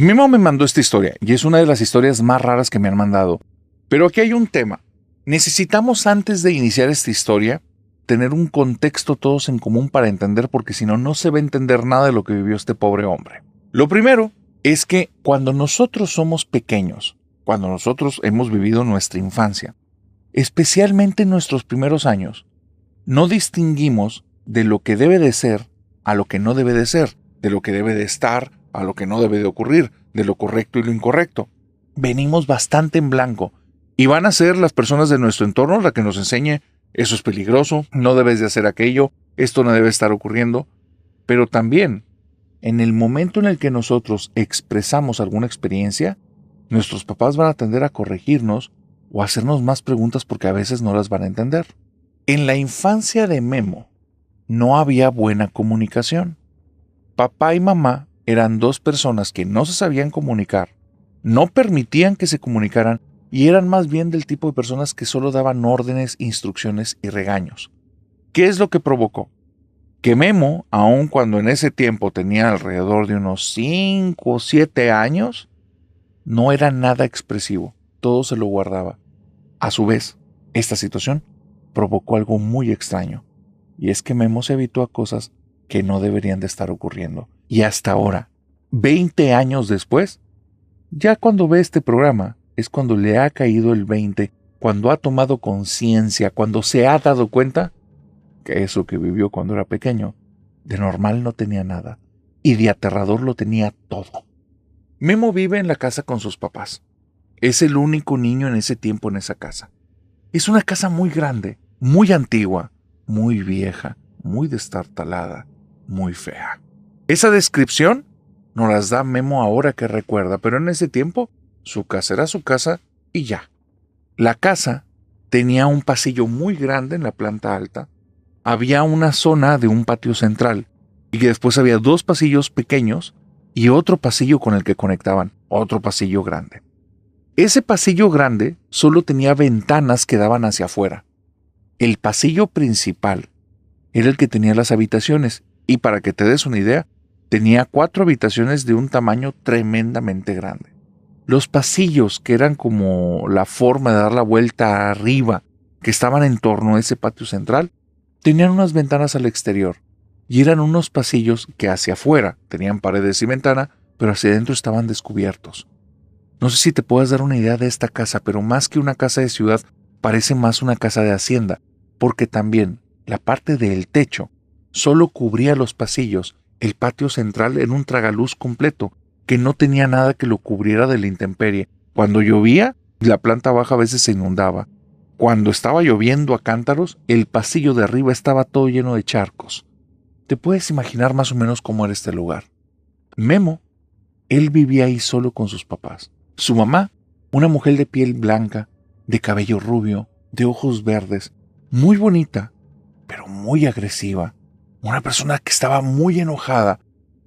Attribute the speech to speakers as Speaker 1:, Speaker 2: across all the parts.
Speaker 1: Memo me mandó esta historia y es una de las historias más raras que me han mandado. Pero aquí hay un tema. Necesitamos, antes de iniciar esta historia, tener un contexto todos en común para entender, porque si no, no se va a entender nada de lo que vivió este pobre hombre. Lo primero es que cuando nosotros somos pequeños, cuando nosotros hemos vivido nuestra infancia, especialmente en nuestros primeros años, no distinguimos de lo que debe de ser a lo que no debe de ser, de lo que debe de estar a lo que no debe de ocurrir, de lo correcto y lo incorrecto. Venimos bastante en blanco y van a ser las personas de nuestro entorno las que nos enseñe: eso es peligroso, no debes de hacer aquello, esto no debe estar ocurriendo. Pero también, en el momento en el que nosotros expresamos alguna experiencia, nuestros papás van a tender a corregirnos o a hacernos más preguntas porque a veces no las van a entender. En la infancia de Memo no había buena comunicación. Papá y mamá eran dos personas que no se sabían comunicar, no permitían que se comunicaran y eran más bien del tipo de personas que solo daban órdenes, instrucciones y regaños. ¿Qué es lo que provocó? Que Memo, aun cuando en ese tiempo tenía alrededor de unos 5 o 7 años, no era nada expresivo, todo se lo guardaba. A su vez, esta situación provocó algo muy extraño, y es que Memo se habituó a cosas que no deberían de estar ocurriendo. Y hasta ahora, 20 años después, ya cuando ve este programa, es cuando le ha caído el 20, cuando ha tomado conciencia, cuando se ha dado cuenta que eso que vivió cuando era pequeño, de normal no tenía nada, y de aterrador lo tenía todo. Memo vive en la casa con sus papás. Es el único niño en ese tiempo en esa casa. Es una casa muy grande, muy antigua, muy vieja, muy destartalada, muy fea. Esa descripción nos las da Memo ahora que recuerda, pero en ese tiempo su casa era su casa y ya. La casa tenía un pasillo muy grande en la planta alta, había una zona de un patio central y que después había 2 pasillos pequeños y otro pasillo con el que conectaban, otro pasillo grande. Ese pasillo grande solo tenía ventanas que daban hacia afuera. El pasillo principal era el que tenía las habitaciones, y para que te des una idea, tenía 4 habitaciones de un tamaño tremendamente grande. Los pasillos, que eran como la forma de dar la vuelta arriba, que estaban en torno a ese patio central, tenían unas ventanas al exterior, y eran unos pasillos que hacia afuera tenían paredes y ventana, pero hacia adentro estaban descubiertos. No sé si te puedes dar una idea de esta casa, pero más que una casa de ciudad, parece más una casa de hacienda, porque también la parte del techo solo cubría los pasillos, el patio central en un tragaluz completo, que no tenía nada que lo cubriera de la intemperie. Cuando llovía, la planta baja a veces se inundaba. Cuando estaba lloviendo a cántaros, el pasillo de arriba estaba todo lleno de charcos. Te puedes imaginar más o menos cómo era este lugar. Memo, él vivía ahí solo con sus papás. Su mamá, una mujer de piel blanca, de cabello rubio, de ojos verdes, muy bonita, pero muy agresiva. Una persona que estaba muy enojada.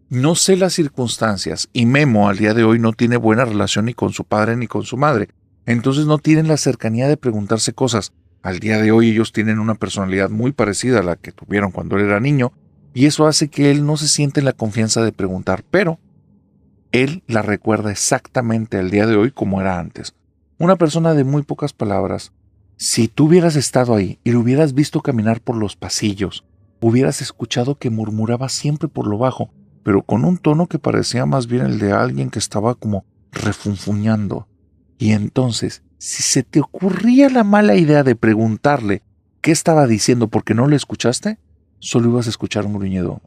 Speaker 1: No sé las circunstancias, y Memo al día de hoy no tiene buena relación ni con su padre ni con su madre. Entonces no tienen la cercanía de preguntarse cosas. Al día de hoy ellos tienen una personalidad muy parecida a la que tuvieron cuando él era niño, y eso hace que él no se siente en la confianza de preguntar, pero él la recuerda exactamente al día de hoy como era antes. Una persona de muy pocas palabras. Si tú hubieras estado ahí y lo hubieras visto caminar por los pasillos, hubieras escuchado que murmuraba siempre por lo bajo, pero con un tono que parecía más bien el de alguien que estaba como refunfuñando. Y entonces, si se te ocurría la mala idea de preguntarle qué estaba diciendo porque no lo escuchaste, solo ibas a escuchar un gruñido.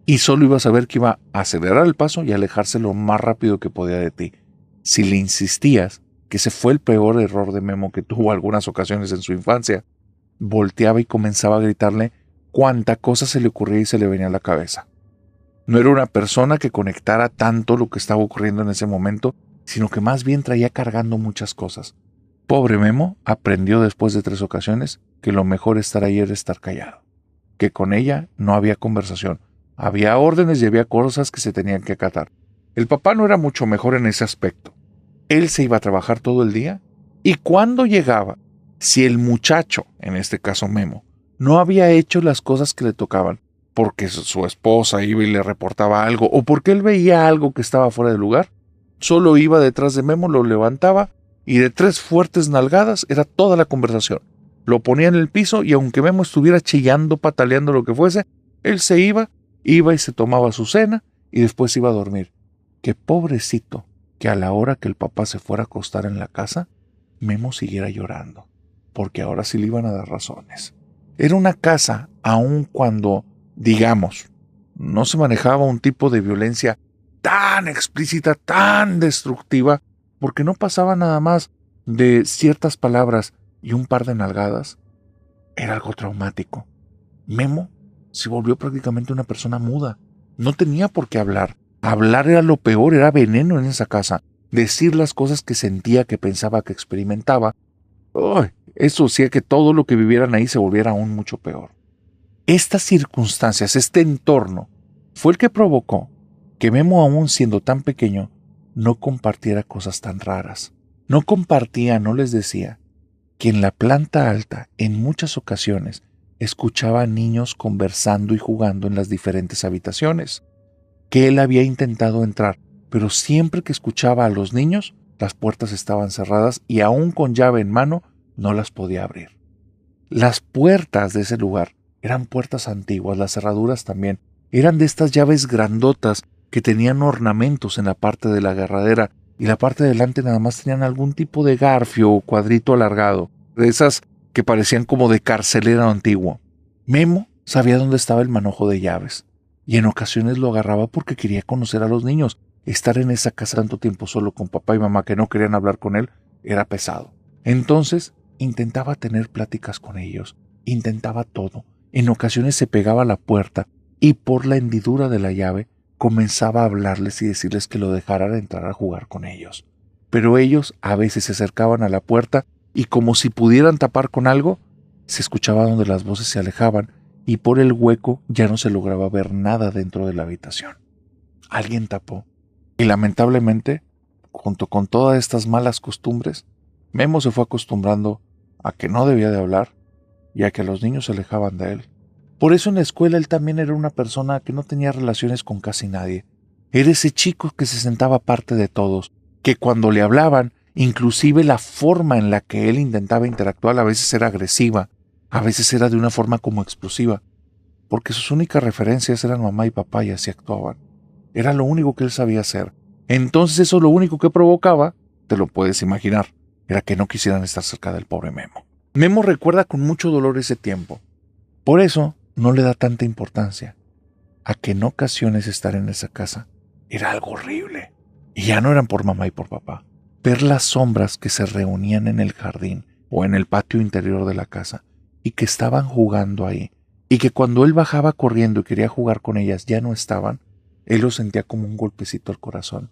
Speaker 1: Y solo ibas a ver que iba a acelerar el paso y alejarse lo más rápido que podía de ti. Si le insistías, que ese fue el peor error de Memo que tuvo algunas ocasiones en su infancia, volteaba y comenzaba a gritarle cuánta cosa se le ocurría y se le venía a la cabeza. No era una persona que conectara tanto lo que estaba ocurriendo en ese momento, sino que más bien traía cargando muchas cosas. Pobre Memo aprendió después de 3 ocasiones que lo mejor estar ahí era estar callado, que con ella no había conversación, había órdenes y había cosas que se tenían que acatar. El papá no era mucho mejor en ese aspecto. Él se iba a trabajar todo el día y cuando llegaba, si el muchacho, en este caso Memo, no había hecho las cosas que le tocaban, porque su esposa iba y le reportaba algo, o porque él veía algo que estaba fuera de lugar, solo iba detrás de Memo, lo levantaba y de 3 fuertes nalgadas era toda la conversación. Lo ponía en el piso y aunque Memo estuviera chillando, pataleando, lo que fuese, él se iba y se tomaba su cena y después iba a dormir. Qué pobrecito que a la hora que el papá se fuera a acostar en la casa, Memo siguiera llorando, porque ahora sí le iban a dar razones. Era una casa, aun cuando, digamos, no se manejaba un tipo de violencia tan explícita, tan destructiva, porque no pasaba nada más de ciertas palabras y un par de nalgadas. Era algo traumático. Memo se volvió prácticamente una persona muda. No tenía por qué hablar. Hablar era lo peor, era veneno en esa casa. Decir las cosas que sentía, que pensaba, que experimentaba, eso hacía que todo lo que vivieran ahí se volviera aún mucho peor. Estas circunstancias, este entorno, fue el que provocó que Memo, aún siendo tan pequeño, no compartiera cosas tan raras. No compartía, no les decía, que en la planta alta, en muchas ocasiones, escuchaba a niños conversando y jugando en las diferentes habitaciones, que él había intentado entrar, pero siempre que escuchaba a los niños, las puertas estaban cerradas y aún con llave en mano, no las podía abrir. Las puertas de ese lugar eran puertas antiguas, las cerraduras también, eran de estas llaves grandotas que tenían ornamentos en la parte de la agarradera y la parte de delante nada más tenían algún tipo de garfio o cuadrito alargado, de esas que parecían como de carcelero antiguo. Memo sabía dónde estaba el manojo de llaves y en ocasiones lo agarraba porque quería conocer a los niños. Estar en esa casa tanto tiempo solo con papá y mamá que no querían hablar con él era pesado. Entonces intentaba tener pláticas con ellos, intentaba todo. En ocasiones se pegaba a la puerta y por la hendidura de la llave comenzaba a hablarles y decirles que lo dejaran entrar a jugar con ellos. Pero ellos a veces se acercaban a la puerta y como si pudieran tapar con algo, se escuchaba donde las voces se alejaban y por el hueco ya no se lograba ver nada dentro de la habitación. Alguien tapó. Y lamentablemente, junto con todas estas malas costumbres, Memo se fue acostumbrando a que no debía de hablar y a que los niños se alejaban de él. Por eso en la escuela él también era una persona que no tenía relaciones con casi nadie. Era ese chico que se sentaba aparte de todos, que cuando le hablaban, inclusive la forma en la que él intentaba interactuar a veces era agresiva, a veces era de una forma como explosiva, porque sus únicas referencias eran mamá y papá y así actuaban. Era lo único que él sabía hacer. Entonces eso lo único que provocaba, te lo puedes imaginar, era que no quisieran estar cerca del pobre Memo. Memo recuerda con mucho dolor ese tiempo. Por eso no le da tanta importancia a que en ocasiones estar en esa casa era algo horrible. Y ya no eran por mamá y por papá. Ver las sombras que se reunían en el jardín o en el patio interior de la casa y que estaban jugando ahí y que cuando él bajaba corriendo y quería jugar con ellas ya no estaban, él lo sentía como un golpecito al corazón.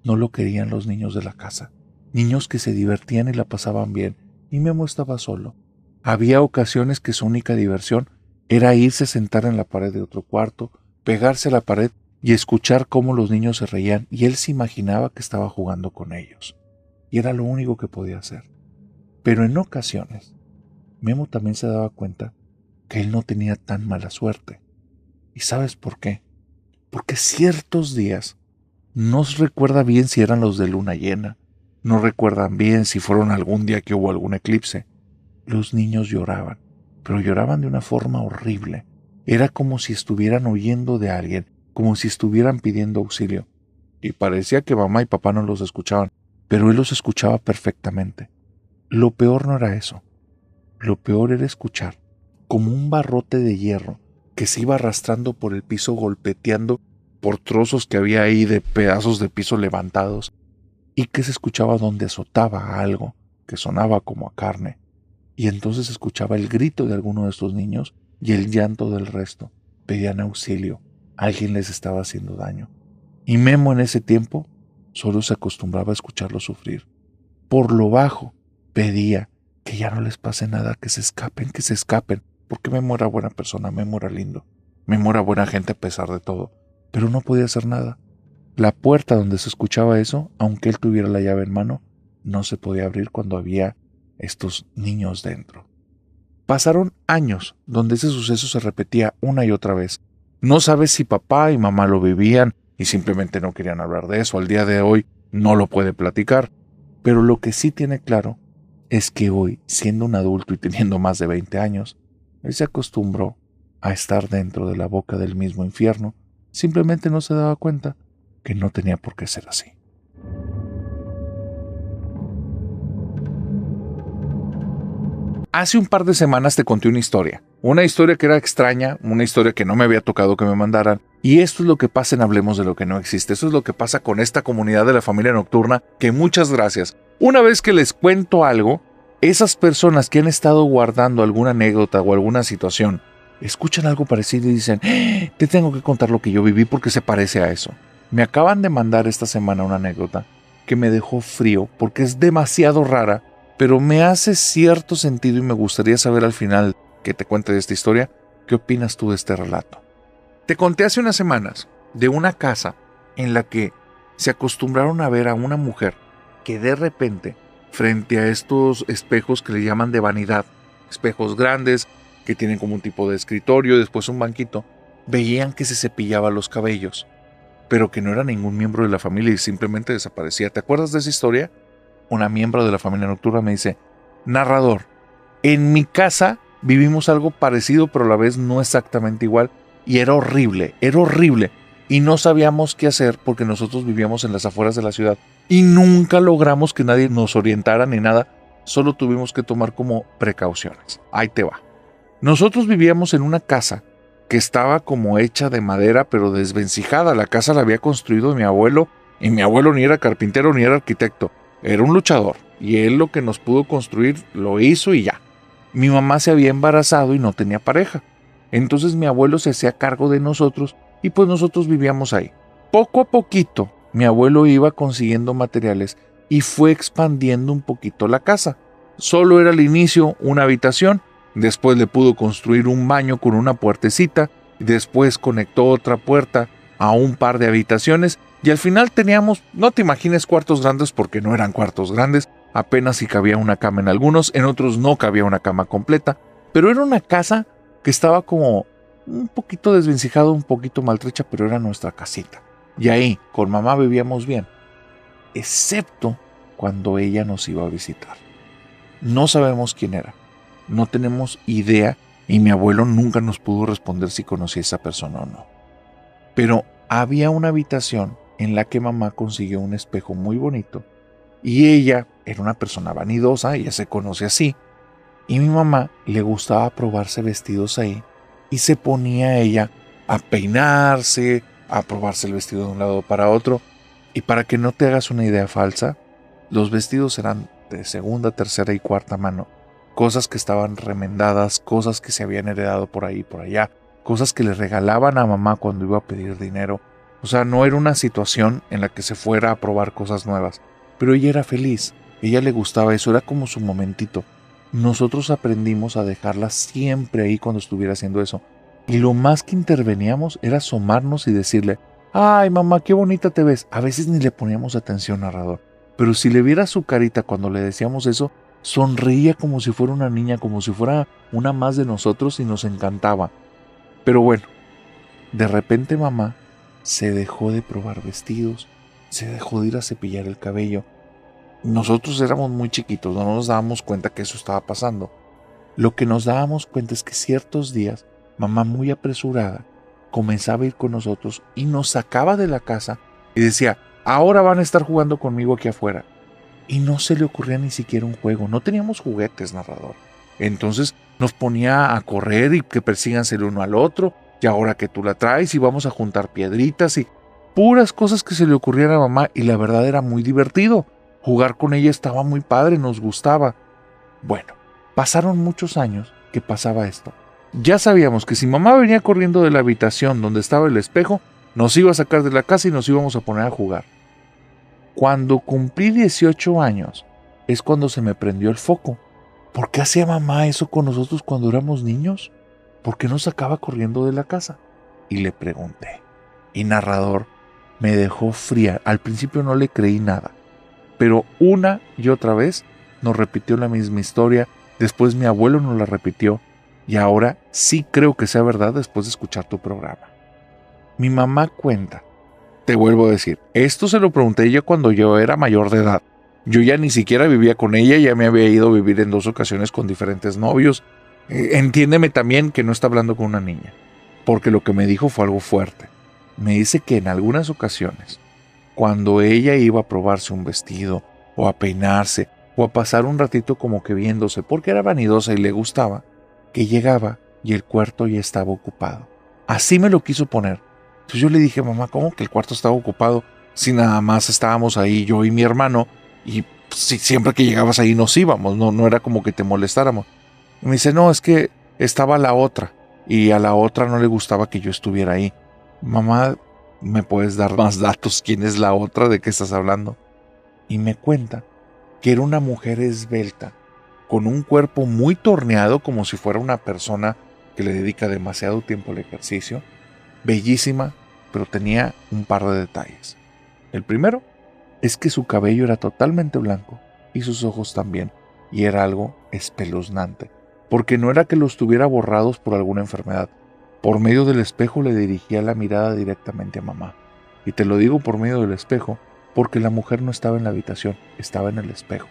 Speaker 1: No lo querían los niños de la casa. Niños que se divertían y la pasaban bien, y Memo estaba solo. Había ocasiones que su única diversión era irse a sentar en la pared de otro cuarto, pegarse a la pared y escuchar cómo los niños se reían y él se imaginaba que estaba jugando con ellos. Y era lo único que podía hacer. Pero en ocasiones, Memo también se daba cuenta que él no tenía tan mala suerte. ¿Y sabes por qué? Porque ciertos días no recuerda bien si eran los de luna llena, no recuerdan bien si fueron algún día que hubo algún eclipse. Los niños lloraban, pero lloraban de una forma horrible. Era como si estuvieran huyendo de alguien, como si estuvieran pidiendo auxilio. Y parecía que mamá y papá no los escuchaban, pero él los escuchaba perfectamente. Lo peor no era eso. Lo peor era escuchar como un barrote de hierro que se iba arrastrando por el piso golpeteando por trozos que había ahí de pedazos de piso levantados y que se escuchaba donde azotaba a algo que sonaba como a carne. Y entonces escuchaba el grito de alguno de estos niños y el llanto del resto. Pedían auxilio. Alguien les estaba haciendo daño. Y Memo en ese tiempo solo se acostumbraba a escucharlos sufrir. Por lo bajo pedía que ya no les pase nada, que se escapen, porque Memo era buena persona, Memo era lindo, Memo era buena gente a pesar de todo, pero no podía hacer nada. La puerta donde se escuchaba eso, aunque él tuviera la llave en mano, no se podía abrir cuando había estos niños dentro. Pasaron años donde ese suceso se repetía una y otra vez, No sabes si papá y mamá lo vivían y simplemente no querían hablar de eso. Al día de hoy no lo puede platicar. Pero lo que sí tiene claro es que hoy, siendo un adulto y teniendo más de 20 años, él se acostumbró a estar dentro de la boca del mismo infierno. Simplemente no se daba cuenta que no tenía por qué ser así. Hace un par de semanas te conté una historia que era extraña, una historia que no me había tocado que me mandaran, y esto es lo que pasa en Hablemos de lo que no existe. Eso es lo que pasa con esta comunidad de la familia nocturna, que muchas gracias. Una vez que les cuento algo, esas personas que han estado guardando alguna anécdota o alguna situación, escuchan algo parecido y dicen, te tengo que contar lo que yo viví porque se parece a eso. Me acaban de mandar esta semana una anécdota que me dejó frío porque es demasiado rara, pero me hace cierto sentido y me gustaría saber al final que te cuente de esta historia, ¿qué opinas tú de este relato? Te conté hace unas semanas de una casa en la que se acostumbraron a ver a una mujer que de repente, frente a estos espejos que le llaman de vanidad, espejos grandes que tienen como un tipo de escritorio, después un banquito, veían que se cepillaba los cabellos, pero que no era ningún miembro de la familia y simplemente desaparecía. ¿Te acuerdas de esa historia? Una miembro de la familia nocturna me dice, narrador, en mi casa vivimos algo parecido, pero a la vez no exactamente igual, y era horrible, y no sabíamos qué hacer porque nosotros vivíamos en las afueras de la ciudad y nunca logramos que nadie nos orientara ni nada, solo tuvimos que tomar como precauciones. Ahí te va. Nosotros vivíamos en una casa que estaba como hecha de madera, pero desvencijada. La casa la había construido mi abuelo, y mi abuelo ni era carpintero ni era arquitecto. Era un luchador, y él lo que nos pudo construir lo hizo y ya. Mi mamá se había embarazado y no tenía pareja. Entonces mi abuelo se hacía cargo de nosotros y pues nosotros vivíamos ahí. Poco a poquito, mi abuelo iba consiguiendo materiales y fue expandiendo un poquito la casa. Solo era al inicio una habitación, después le pudo construir un baño con una puertecita, después conectó otra puerta a un par de habitaciones y al final teníamos, no te imagines cuartos grandes porque no eran cuartos grandes, apenas si cabía una cama en algunos, en otros no cabía una cama completa, pero era una casa que estaba como un poquito desvencijada, un poquito maltrecha, pero era nuestra casita. Y ahí, con mamá vivíamos bien, excepto cuando ella nos iba a visitar. No sabemos quién era, no tenemos idea y mi abuelo nunca nos pudo responder si conocía a esa persona o no. Pero había una habitación en la que mamá consiguió un espejo muy bonito y ella era una persona vanidosa, ella se conoce así, y mi mamá le gustaba probarse vestidos ahí y se ponía ella a peinarse, a probarse el vestido de un lado para otro, y para que no te hagas una idea falsa, los vestidos eran de segunda, tercera y cuarta mano, cosas que estaban remendadas, cosas que se habían heredado por ahí y por allá, cosas que le regalaban a mamá cuando iba a pedir dinero. O sea, no era una situación en la que se fuera a probar cosas nuevas, pero ella era feliz, ella le gustaba eso, era como su momentito. Nosotros aprendimos a dejarla siempre ahí cuando estuviera haciendo eso, y lo más que interveníamos era asomarnos y decirle, ay mamá, qué bonita te ves. A veces ni le poníamos atención, narrador, pero si le viera su carita cuando le decíamos eso, sonreía como si fuera una niña, como si fuera una más de nosotros y nos encantaba. Pero bueno, de repente mamá se dejó de probar vestidos, se dejó de ir a cepillar el cabello. Nosotros éramos muy chiquitos, no nos dábamos cuenta que eso estaba pasando. Lo que nos dábamos cuenta es que ciertos días, mamá muy apresurada, comenzaba a ir con nosotros y nos sacaba de la casa y decía, ahora van a estar jugando conmigo aquí afuera. Y no se le ocurría ni siquiera un juego, no teníamos juguetes, narrador. Entonces nos ponía a correr y que persíganse el uno al otro, y ahora que tú la traes y vamos a juntar piedritas y puras cosas que se le ocurrían a mamá, y la verdad era muy divertido. Jugar con ella estaba muy padre, nos gustaba. Bueno, pasaron muchos años que pasaba esto. Ya sabíamos que si mamá venía corriendo de la habitación donde estaba el espejo, nos iba a sacar de la casa y nos íbamos a poner a jugar. Cuando cumplí 18 años, es cuando se me prendió el foco. ¿Por qué hacía mamá eso con nosotros cuando éramos niños? ¿Por qué nos sacaba corriendo de la casa? Y le pregunté. Y narrador, me dejó fría. Al principio no le creí nada, pero una y otra vez nos repitió la misma historia. Después mi abuelo nos la repitió, y ahora sí creo que sea verdad después de escuchar tu programa. Mi mamá cuenta, te vuelvo a decir, esto se lo pregunté yo cuando yo era mayor de edad. Yo ya ni siquiera vivía con ella, ya me había ido a vivir en 2 ocasiones con diferentes novios. Entiéndeme también que no está hablando con una niña, porque lo que me dijo fue algo fuerte. Me dice que en algunas ocasiones, cuando ella iba a probarse un vestido, o a peinarse, o a pasar un ratito como que viéndose, porque era vanidosa y le gustaba, que llegaba y el cuarto ya estaba ocupado. Así me lo quiso poner. Entonces yo le dije, mamá, ¿cómo que el cuarto estaba ocupado? Si nada más estábamos ahí yo y mi hermano, y si siempre que llegabas ahí nos íbamos, no era como que te molestáramos. Y me dice, no, es que estaba la otra, y a la otra no le gustaba que yo estuviera ahí. Mamá, ¿me puedes dar más datos? ¿Quién es la otra? ¿De qué estás hablando? Y me cuenta que era una mujer esbelta, con un cuerpo muy torneado, como si fuera una persona que le dedica demasiado tiempo al ejercicio, bellísima, pero tenía un par de detalles. El primero es que su cabello era totalmente blanco y sus ojos también, y era algo espeluznante, porque no era que los tuviera borrados por alguna enfermedad. Por medio del espejo le dirigía la mirada directamente a mamá. Y te lo digo por medio del espejo, porque la mujer no estaba en la habitación, estaba en el espejo.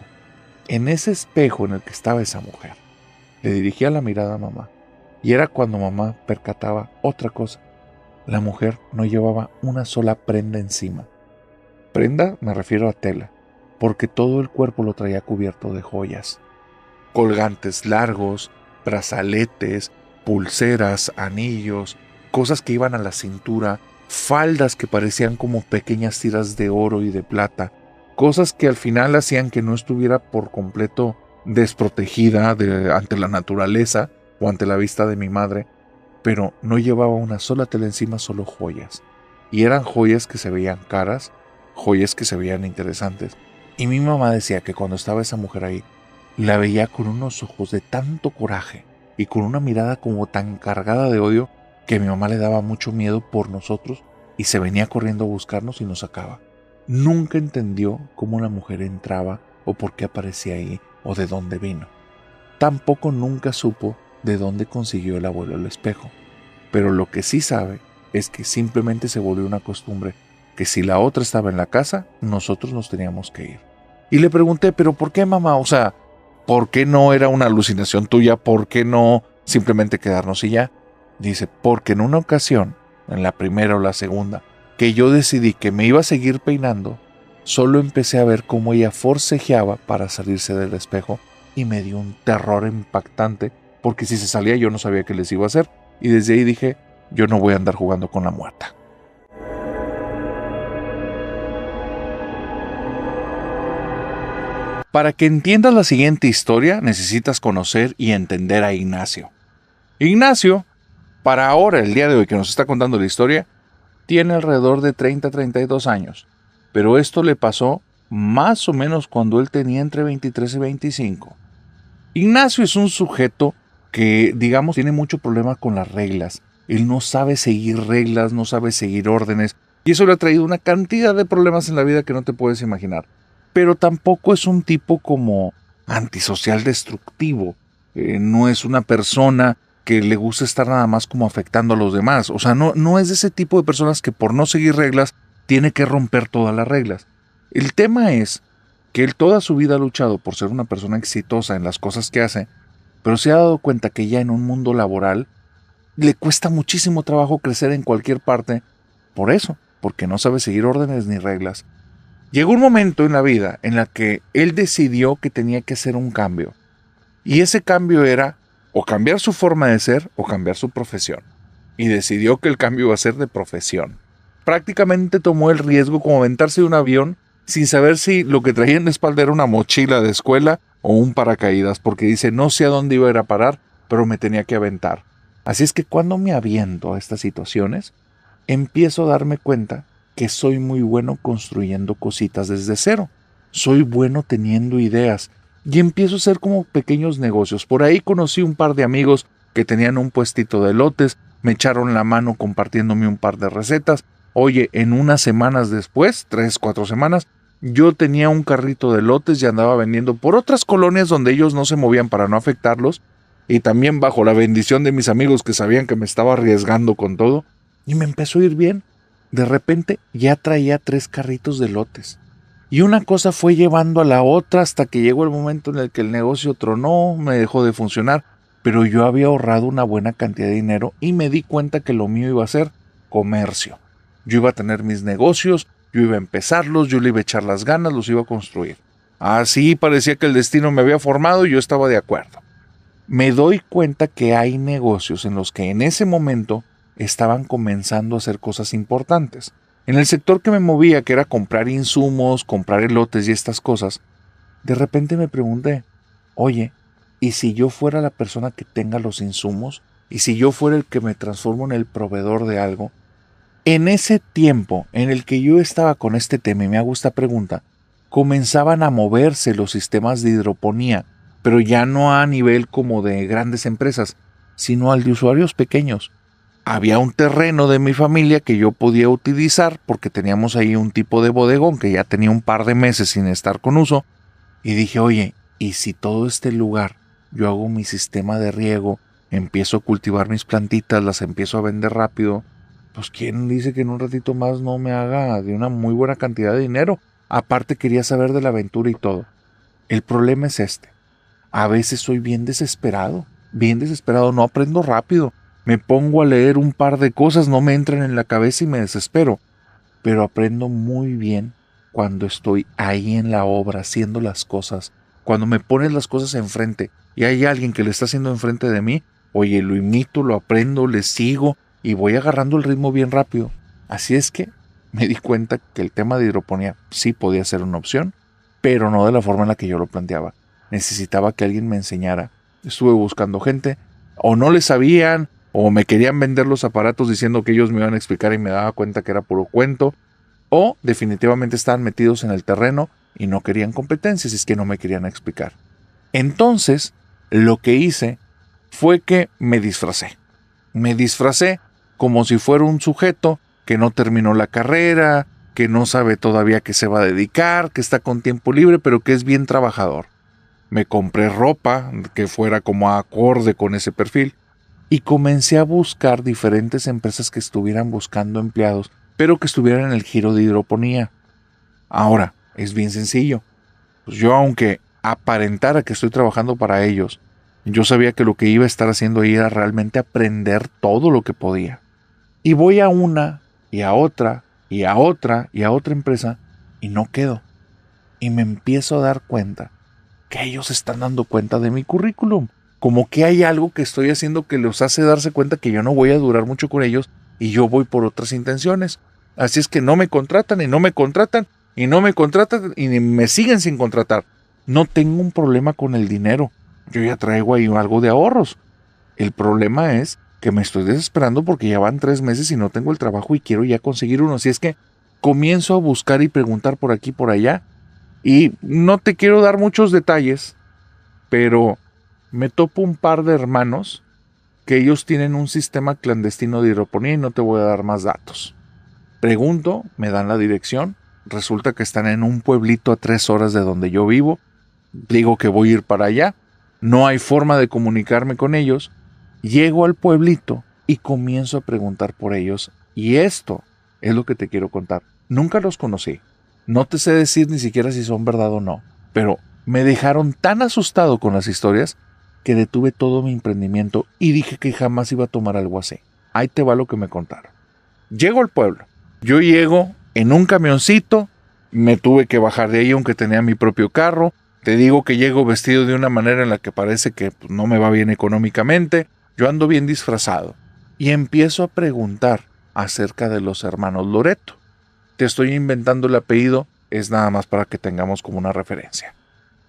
Speaker 1: En ese espejo en el que estaba esa mujer, le dirigía la mirada a mamá. Y era cuando mamá percataba otra cosa. La mujer no llevaba una sola prenda encima. Prenda me refiero a tela, porque todo el cuerpo lo traía cubierto de joyas. Colgantes largos, brazaletes, pulseras, anillos, cosas que iban a la cintura, faldas que parecían como pequeñas tiras de oro y de plata, cosas que al final hacían que no estuviera por completo desprotegida ante la naturaleza o ante la vista de mi madre, pero no llevaba una sola tela encima, solo joyas. Y eran joyas que se veían caras, joyas que se veían interesantes. Y mi mamá decía que cuando estaba esa mujer ahí, la veía con unos ojos de tanto coraje y con una mirada como tan cargada de odio que a mi mamá le daba mucho miedo por nosotros y se venía corriendo a buscarnos y nos sacaba. Nunca entendió cómo la mujer entraba o por qué aparecía ahí o de dónde vino. Tampoco nunca supo de dónde consiguió el abuelo el espejo. Pero lo que sí sabe es que simplemente se volvió una costumbre que si la otra estaba en la casa, nosotros nos teníamos que ir. Y le pregunté, ¿pero por qué, mamá? O sea, ¿por qué no era una alucinación tuya? ¿Por qué no simplemente quedarnos y ya? Dice, porque en una ocasión, en la primera o la segunda, que yo decidí que me iba a seguir peinando, solo empecé a ver cómo ella forcejeaba para salirse del espejo y me dio un terror impactante, porque si se salía yo no sabía qué les iba a hacer. Y desde ahí dije, yo no voy a andar jugando con la muerta. Para que entiendas la siguiente historia, necesitas conocer y entender a Ignacio. Ignacio, para ahora, el día de hoy que nos está contando la historia, tiene alrededor de 30-32 años, pero esto le pasó más o menos cuando él tenía entre 23 y 25. Ignacio es un sujeto que, digamos, tiene mucho problema con las reglas. Él no sabe seguir reglas, no sabe seguir órdenes, y eso le ha traído una cantidad de problemas en la vida que no te puedes imaginar. Pero tampoco es un tipo como antisocial destructivo. No es una persona que le gusta estar nada más como afectando a los demás. O sea, no es de ese tipo de personas que por no seguir reglas tiene que romper todas las reglas. El tema es que él toda su vida ha luchado por ser una persona exitosa en las cosas que hace, pero se ha dado cuenta que ya en un mundo laboral le cuesta muchísimo trabajo crecer en cualquier parte por eso, porque no sabe seguir órdenes ni reglas. Llegó un momento en la vida en la que él decidió que tenía que hacer un cambio. Y ese cambio era o cambiar su forma de ser o cambiar su profesión. Y decidió que el cambio iba a ser de profesión. Prácticamente tomó el riesgo como aventarse de un avión sin saber si lo que traía en la espalda era una mochila de escuela o un paracaídas, porque dice, no sé a dónde iba a ir a parar, pero me tenía que aventar. Así es que cuando me aviento a estas situaciones, empiezo a darme cuenta que soy muy bueno construyendo cositas desde cero. Soy bueno teniendo ideas y empiezo a hacer como pequeños negocios. Por ahí conocí un par de amigos que tenían un puestito de elotes, me echaron la mano compartiéndome un par de recetas. Oye, en unas semanas después, 3-4 semanas, yo tenía un carrito de elotes y andaba vendiendo por otras colonias donde ellos no se movían para no afectarlos, y también bajo la bendición de mis amigos que sabían que me estaba arriesgando con todo. Y me empezó a ir bien. De repente ya traía 3 carritos de elotes. Y una cosa fue llevando a la otra hasta que llegó el momento en el que el negocio tronó, me dejó de funcionar. Pero yo había ahorrado una buena cantidad de dinero y me di cuenta que lo mío iba a ser comercio. Yo iba a tener mis negocios, yo iba a empezarlos, yo le iba a echar las ganas, los iba a construir. Así parecía que el destino me había formado y yo estaba de acuerdo. Me doy cuenta que hay negocios en los que en ese momento estaban comenzando a hacer cosas importantes. En el sector que me movía, que era comprar insumos, comprar elotes y estas cosas, de repente me pregunté, oye, ¿y si yo fuera la persona que tenga los insumos? ¿Y si yo fuera el que me transformo en el proveedor de algo? En ese tiempo en el que yo estaba con este tema, y me hago esta pregunta, comenzaban a moverse los sistemas de hidroponía, pero ya no a nivel como de grandes empresas, sino al de usuarios pequeños. Había un terreno de mi familia que yo podía utilizar porque teníamos ahí un tipo de bodegón que ya tenía un par de meses sin estar con uso, y dije, oye, ¿y si todo este lugar yo hago mi sistema de riego, empiezo a cultivar mis plantitas, las empiezo a vender rápido? Pues quién dice que en un ratito más no me haga de una muy buena cantidad de dinero. Aparte quería saber de la aventura y todo. El problema es este. A veces soy bien desesperado, no aprendo rápido. Me pongo a leer un par de cosas, no me entran en la cabeza y me desespero. Pero aprendo muy bien cuando estoy ahí en la obra haciendo las cosas. Cuando me pones las cosas enfrente y hay alguien que le está haciendo enfrente de mí, oye, lo imito, lo aprendo, le sigo y voy agarrando el ritmo bien rápido. Así es que me di cuenta que el tema de hidroponía sí podía ser una opción, pero no de la forma en la que yo lo planteaba. Necesitaba que alguien me enseñara. Estuve buscando gente, o no le sabían, o me querían vender los aparatos diciendo que ellos me iban a explicar y me daba cuenta que era puro cuento, o definitivamente estaban metidos en el terreno y no querían competencias, es que no me querían explicar. Entonces, lo que hice fue que me disfracé. Me disfracé como si fuera un sujeto que no terminó la carrera, que no sabe todavía qué se va a dedicar, que está con tiempo libre, pero que es bien trabajador. Me compré ropa que fuera como acorde con ese perfil y comencé a buscar diferentes empresas que estuvieran buscando empleados, pero que estuvieran en el giro de hidroponía. Ahora, es bien sencillo. Pues yo, aunque aparentara que estoy trabajando para ellos, yo sabía que lo que iba a estar haciendo ahí era realmente aprender todo lo que podía. Y voy a una, y a otra, y a otra, y a otra empresa, y no quedo. Y me empiezo a dar cuenta que ellos están dando cuenta de mi currículum. Como que hay algo que estoy haciendo que los hace darse cuenta que yo no voy a durar mucho con ellos y yo voy por otras intenciones. Así es que no me contratan y no me contratan y no me contratan y me siguen sin contratar. No tengo un problema con el dinero. Yo ya traigo ahí algo de ahorros. El problema es que me estoy desesperando porque ya van 3 meses y no tengo el trabajo y quiero ya conseguir uno. Así es que comienzo a buscar y preguntar por aquí y por allá. Y no te quiero dar muchos detalles, pero me topo un par de hermanos que ellos tienen un sistema clandestino de hidroponía y no te voy a dar más datos. Pregunto, me dan la dirección, resulta que están en un pueblito a 3 horas de donde yo vivo. Digo que voy a ir para allá, no hay forma de comunicarme con ellos. Llego al pueblito y comienzo a preguntar por ellos. Y esto es lo que te quiero contar. Nunca los conocí. No te sé decir ni siquiera si son verdad o no. Pero me dejaron tan asustado con las historias que detuve todo mi emprendimiento y dije que jamás iba a tomar algo así. Ahí te va lo que me contaron. Llego al pueblo. Yo llego en un camioncito. Me tuve que bajar de ahí aunque tenía mi propio carro. Te digo que llego vestido de una manera en la que parece que no me va bien económicamente. Yo ando bien disfrazado. Y empiezo a preguntar acerca de los hermanos Loreto. Te estoy inventando el apellido, es nada más para que tengamos como una referencia.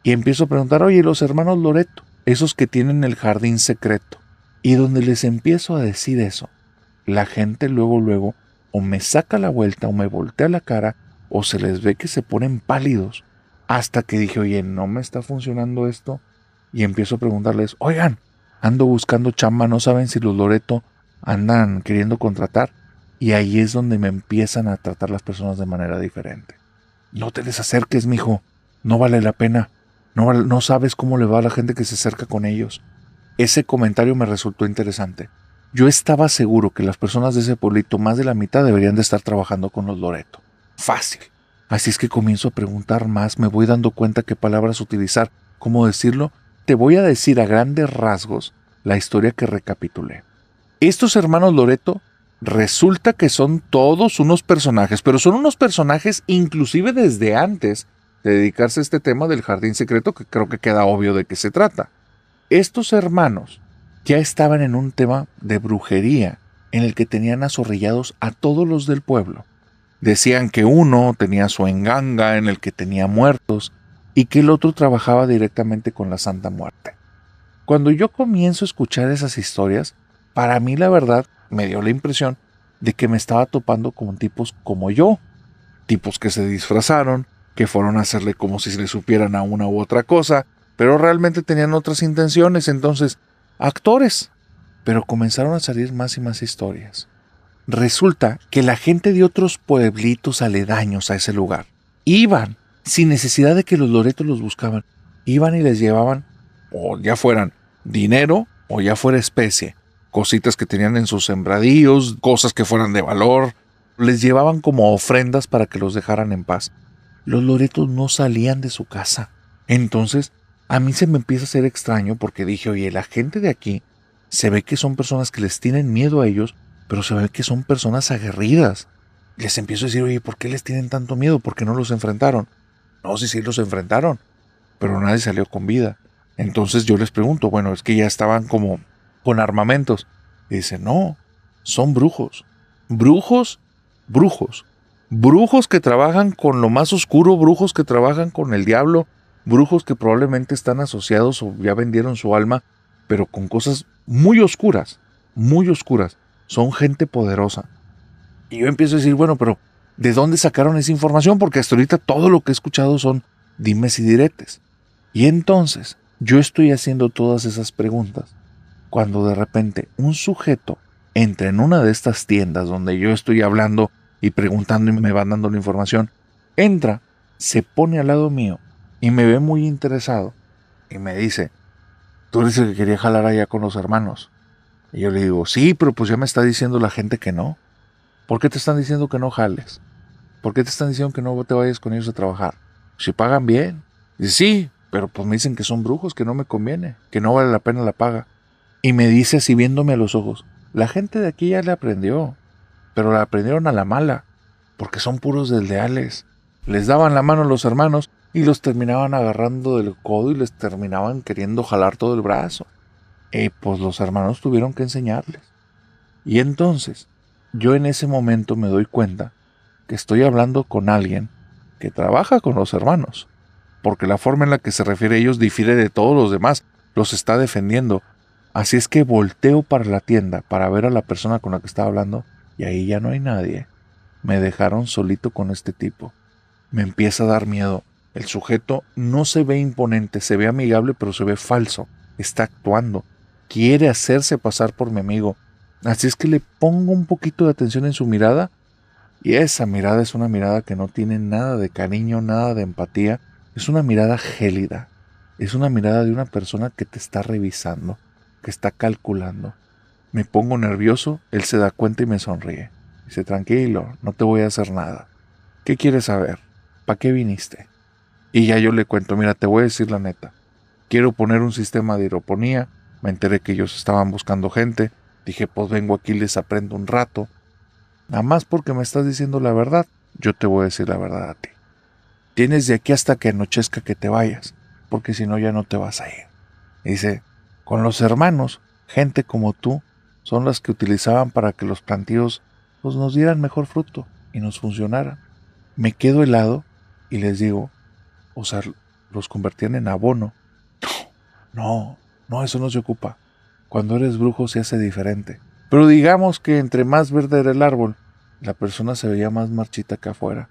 Speaker 1: Y empiezo a preguntar, oye, los hermanos Loreto, esos que tienen el jardín secreto. Y donde les empiezo a decir eso, la gente luego o me saca la vuelta o me voltea la cara o se les ve que se ponen pálidos. Hasta que dije, oye, no me está funcionando esto. Y empiezo a preguntarles, oigan, ando buscando chamba, ¿no saben si los Loreto andan queriendo contratar? Y ahí es donde me empiezan a tratar las personas de manera diferente. No te les acerques, mijo. No vale la pena. No sabes cómo le va a la gente que se acerca con ellos. Ese comentario me resultó interesante. Yo estaba seguro que las personas de ese pueblito, más de la mitad, deberían de estar trabajando con los Loreto. Fácil. Así es que comienzo a preguntar más, me voy dando cuenta qué palabras utilizar, cómo decirlo. Te voy a decir a grandes rasgos la historia que recapitulé. Estos hermanos Loreto resulta que son todos unos personajes, pero son unos personajes inclusive desde antes de dedicarse a este tema del jardín secreto, que creo que queda obvio de qué se trata. Estos hermanos ya estaban en un tema de brujería en el que tenían azorrillados a todos los del pueblo. Decían que uno tenía su enganga en el que tenía muertos y que el otro trabajaba directamente con la Santa Muerte. Cuando yo comienzo a escuchar esas historias, para mí la verdad me dio la impresión de que me estaba topando con tipos como yo, tipos que se disfrazaron, que fueron a hacerle como si le supieran a una u otra cosa, pero realmente tenían otras intenciones, entonces, actores. Pero comenzaron a salir más y más historias. Resulta que la gente de otros pueblitos aledaños a ese lugar iban, sin necesidad de que los Loretos los buscaban, iban y les llevaban, o ya fueran dinero o ya fuera especie, cositas que tenían en sus sembradíos, cosas que fueran de valor, les llevaban como ofrendas para que los dejaran en paz. Los Loretos no salían de su casa. Entonces, a mí se me empieza a hacer extraño porque dije, oye, la gente de aquí se ve que son personas que les tienen miedo a ellos, pero se ve que son personas aguerridas. Les empiezo a decir, oye, ¿por qué les tienen tanto miedo? ¿Por qué no los enfrentaron? No, sí los enfrentaron, pero nadie salió con vida. Entonces yo les pregunto, bueno, es que ya estaban como con armamentos. Y dice, no, son brujos. Brujos, brujos. Brujos que trabajan con lo más oscuro, brujos que trabajan con el diablo, brujos que probablemente están asociados o ya vendieron su alma, pero con cosas muy oscuras, muy oscuras. Son gente poderosa. Y yo empiezo a decir, bueno, pero ¿de dónde sacaron esa información? Porque hasta ahorita todo lo que he escuchado son dimes y diretes. Y entonces yo estoy haciendo todas esas preguntas cuando de repente un sujeto entra en una de estas tiendas donde yo estoy hablando y preguntando y me van dando la información. Entra, se pone al lado mío y me ve muy interesado y me dice, tú eres el que quería jalar allá con los hermanos. Y yo le digo, sí, pero pues ya me está diciendo la gente que no. ¿Por qué te están diciendo que no jales? ¿Por qué te están diciendo que no te vayas con ellos a trabajar? Si pagan bien. Dice, sí, pero pues me dicen que son brujos, que no me conviene, que no vale la pena la paga. Y me dice así viéndome a los ojos, la gente de aquí ya le aprendió, pero la aprendieron a la mala, porque son puros desleales. Les daban la mano a los hermanos y los terminaban agarrando del codo y les terminaban queriendo jalar todo el brazo. Y pues los hermanos tuvieron que enseñarles. Y entonces, yo en ese momento me doy cuenta que estoy hablando con alguien que trabaja con los hermanos, porque la forma en la que se refiere a ellos difiere de todos los demás, los está defendiendo. Así es que volteo para la tienda para ver a la persona con la que estaba hablando y ahí ya no hay nadie. Me dejaron solito con este tipo. Me empieza a dar miedo. El sujeto no se ve imponente, se ve amigable, pero se ve falso. Está actuando. Quiere hacerse pasar por mi amigo. Así es que le pongo un poquito de atención en su mirada y esa mirada es una mirada que no tiene nada de cariño, nada de empatía. Es una mirada gélida. Es una mirada de una persona que te está revisando, que está calculando. Me pongo nervioso, él se da cuenta y me sonríe. Dice, tranquilo, no te voy a hacer nada. ¿Qué quieres saber? ¿Para qué viniste? Y ya yo le cuento, mira, te voy a decir la neta. Quiero poner un sistema de hidroponía. Me enteré que ellos estaban buscando gente. Dije, pues vengo aquí, les aprendo un rato. Nada más porque me estás diciendo la verdad, yo te voy a decir la verdad a ti. Tienes de aquí hasta que anochezca que te vayas, porque si no ya no te vas a ir. Dice, con los hermanos, gente como tú, son las que utilizaban para que los plantíos pues, nos dieran mejor fruto y nos funcionaran. Me quedo helado y les digo, o sea, los convertían en abono. No, eso no se ocupa. Cuando eres brujo se hace diferente. Pero digamos que entre más verde era el árbol, la persona se veía más marchita que afuera.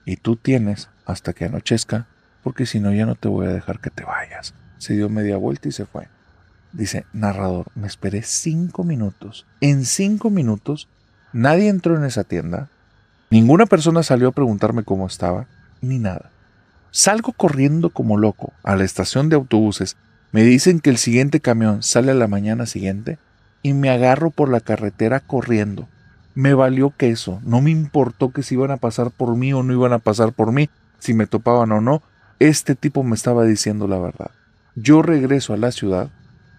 Speaker 1: Y tú tienes hasta que anochezca, porque si no ya no te voy a dejar que te vayas. Se dio media vuelta y se fue. Dice, narrador, me esperé 5 minutos. En 5 minutos, nadie entró en esa tienda. Ninguna persona salió a preguntarme cómo estaba, ni nada. Salgo corriendo como loco a la estación de autobuses. Me dicen que el siguiente camión sale a la mañana siguiente y me agarro por la carretera corriendo. Me valió queso, no me importó que si iban a pasar por mí o no iban a pasar por mí, si me topaban o no. Este tipo me estaba diciendo la verdad. Yo regreso a la ciudad,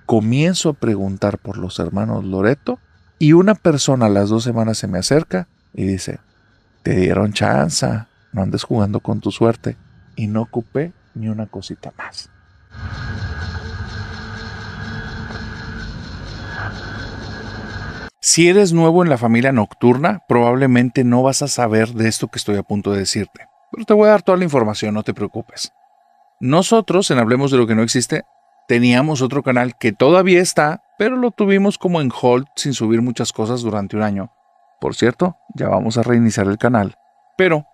Speaker 1: comienzo a preguntar por los hermanos Loreto y una persona a las 2 semanas se me acerca y dice: te dieron chance, no andes jugando con tu suerte. Y no ocupé ni una cosita más. Si eres nuevo en la familia nocturna, probablemente no vas a saber de esto que estoy a punto de decirte. Pero te voy a dar toda la información, no te preocupes. Nosotros, en Hablemos de lo que no existe, teníamos otro canal que todavía está, pero lo tuvimos como en hold sin subir muchas cosas durante un año. Por cierto, ya vamos a reiniciar el canal. Pero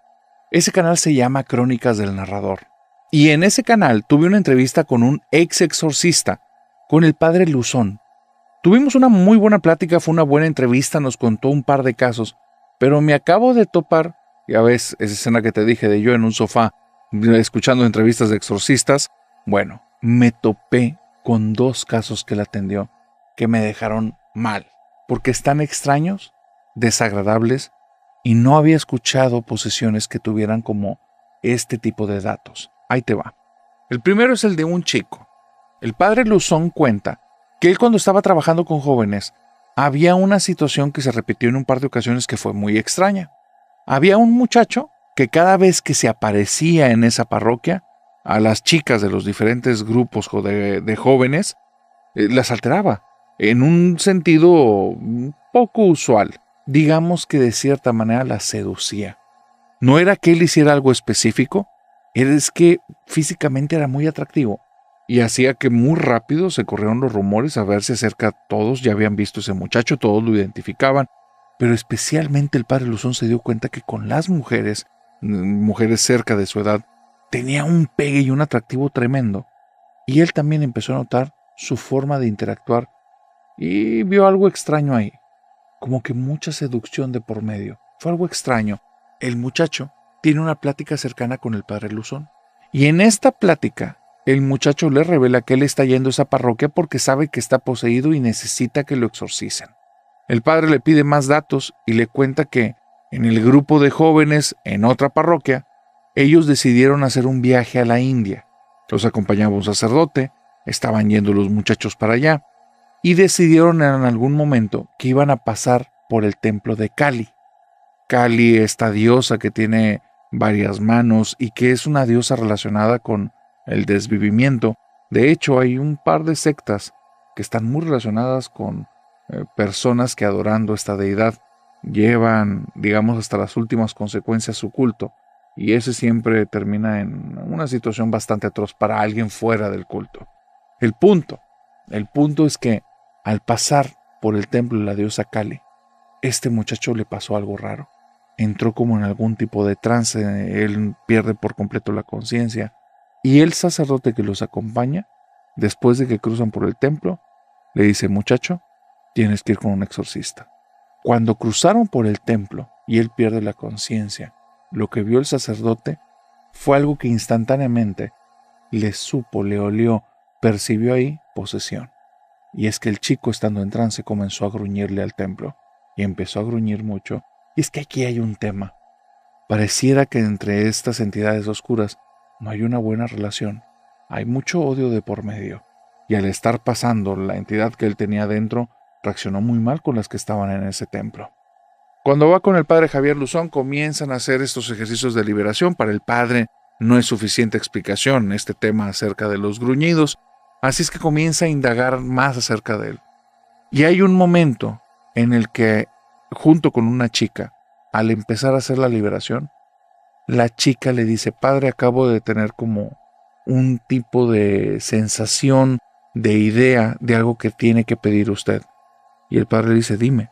Speaker 1: ese canal se llama Crónicas del Narrador. Y en ese canal tuve una entrevista con un ex exorcista, con el padre Luzón. Tuvimos una muy buena plática, fue una buena entrevista, nos contó un par de casos, pero me acabo de topar, ya ves, esa escena que te dije de yo en un sofá, escuchando entrevistas de exorcistas. Bueno, me topé con 2 casos que él atendió, que me dejaron mal, porque están extraños, desagradables, y no había escuchado posesiones que tuvieran como este tipo de datos. Ahí te va. El primero es el de un chico. El padre Luzón cuenta que él, cuando estaba trabajando con jóvenes, había una situación que se repitió en un par de ocasiones que fue muy extraña. Había un muchacho que cada vez que se aparecía en esa parroquia, a las chicas de los diferentes grupos de jóvenes, las alteraba, en un sentido poco usual. Digamos que de cierta manera las seducía. No era que él hiciera algo específico, es que físicamente era muy atractivo y hacía que muy rápido se corrieron los rumores a ver si acerca todos ya habían visto ese muchacho, todos lo identificaban, pero especialmente el padre Luzón se dio cuenta que con las mujeres cerca de su edad, tenía un pegue y un atractivo tremendo, y él también empezó a notar su forma de interactuar y vio algo extraño ahí, como que mucha seducción de por medio. Fue algo extraño. El muchacho tiene una plática cercana con el padre Luzón, y en esta plática el muchacho le revela que él está yendo a esa parroquia porque sabe que está poseído y necesita que lo exorcicen. El padre le pide más datos y le cuenta que en el grupo de jóvenes en otra parroquia, ellos decidieron hacer un viaje a la India. Los acompañaba un sacerdote, estaban yendo los muchachos para allá, y decidieron en algún momento que iban a pasar por el templo de Kali. Kali, esta diosa que tiene varias manos y que es una diosa relacionada con el desvivimiento. De hecho, hay un par de sectas que están muy relacionadas con personas que, adorando esta deidad, llevan, digamos, hasta las últimas consecuencias su culto, y ese siempre termina en una situación bastante atroz para alguien fuera del culto. El punto es que al pasar por el templo de la diosa Kali, este muchacho le pasó algo raro. Entró como en algún tipo de trance, él pierde por completo la conciencia, y el sacerdote que los acompaña, después de que cruzan por el templo, le dice: muchacho, tienes que ir con un exorcista. Cuando cruzaron por el templo y él pierde la conciencia, lo que vio el sacerdote fue algo que instantáneamente le supo, le olió, percibió ahí posesión. Y es que el chico, estando en trance, comenzó a gruñirle al templo, y empezó a gruñir mucho. Y es que aquí hay un tema. Pareciera que entre estas entidades oscuras no hay una buena relación. Hay mucho odio de por medio. Y al estar pasando, la entidad que él tenía dentro reaccionó muy mal con las que estaban en ese templo. Cuando va con el padre Javier Luzón, comienzan a hacer estos ejercicios de liberación. Para el padre no es suficiente explicación este tema acerca de los gruñidos, así es que comienza a indagar más acerca de él. Y hay un momento en el que, junto con una chica, al empezar a hacer la liberación, la chica le dice: padre, acabo de tener como un tipo de sensación, de idea de algo que tiene que pedir usted. Y el padre le dice: dime.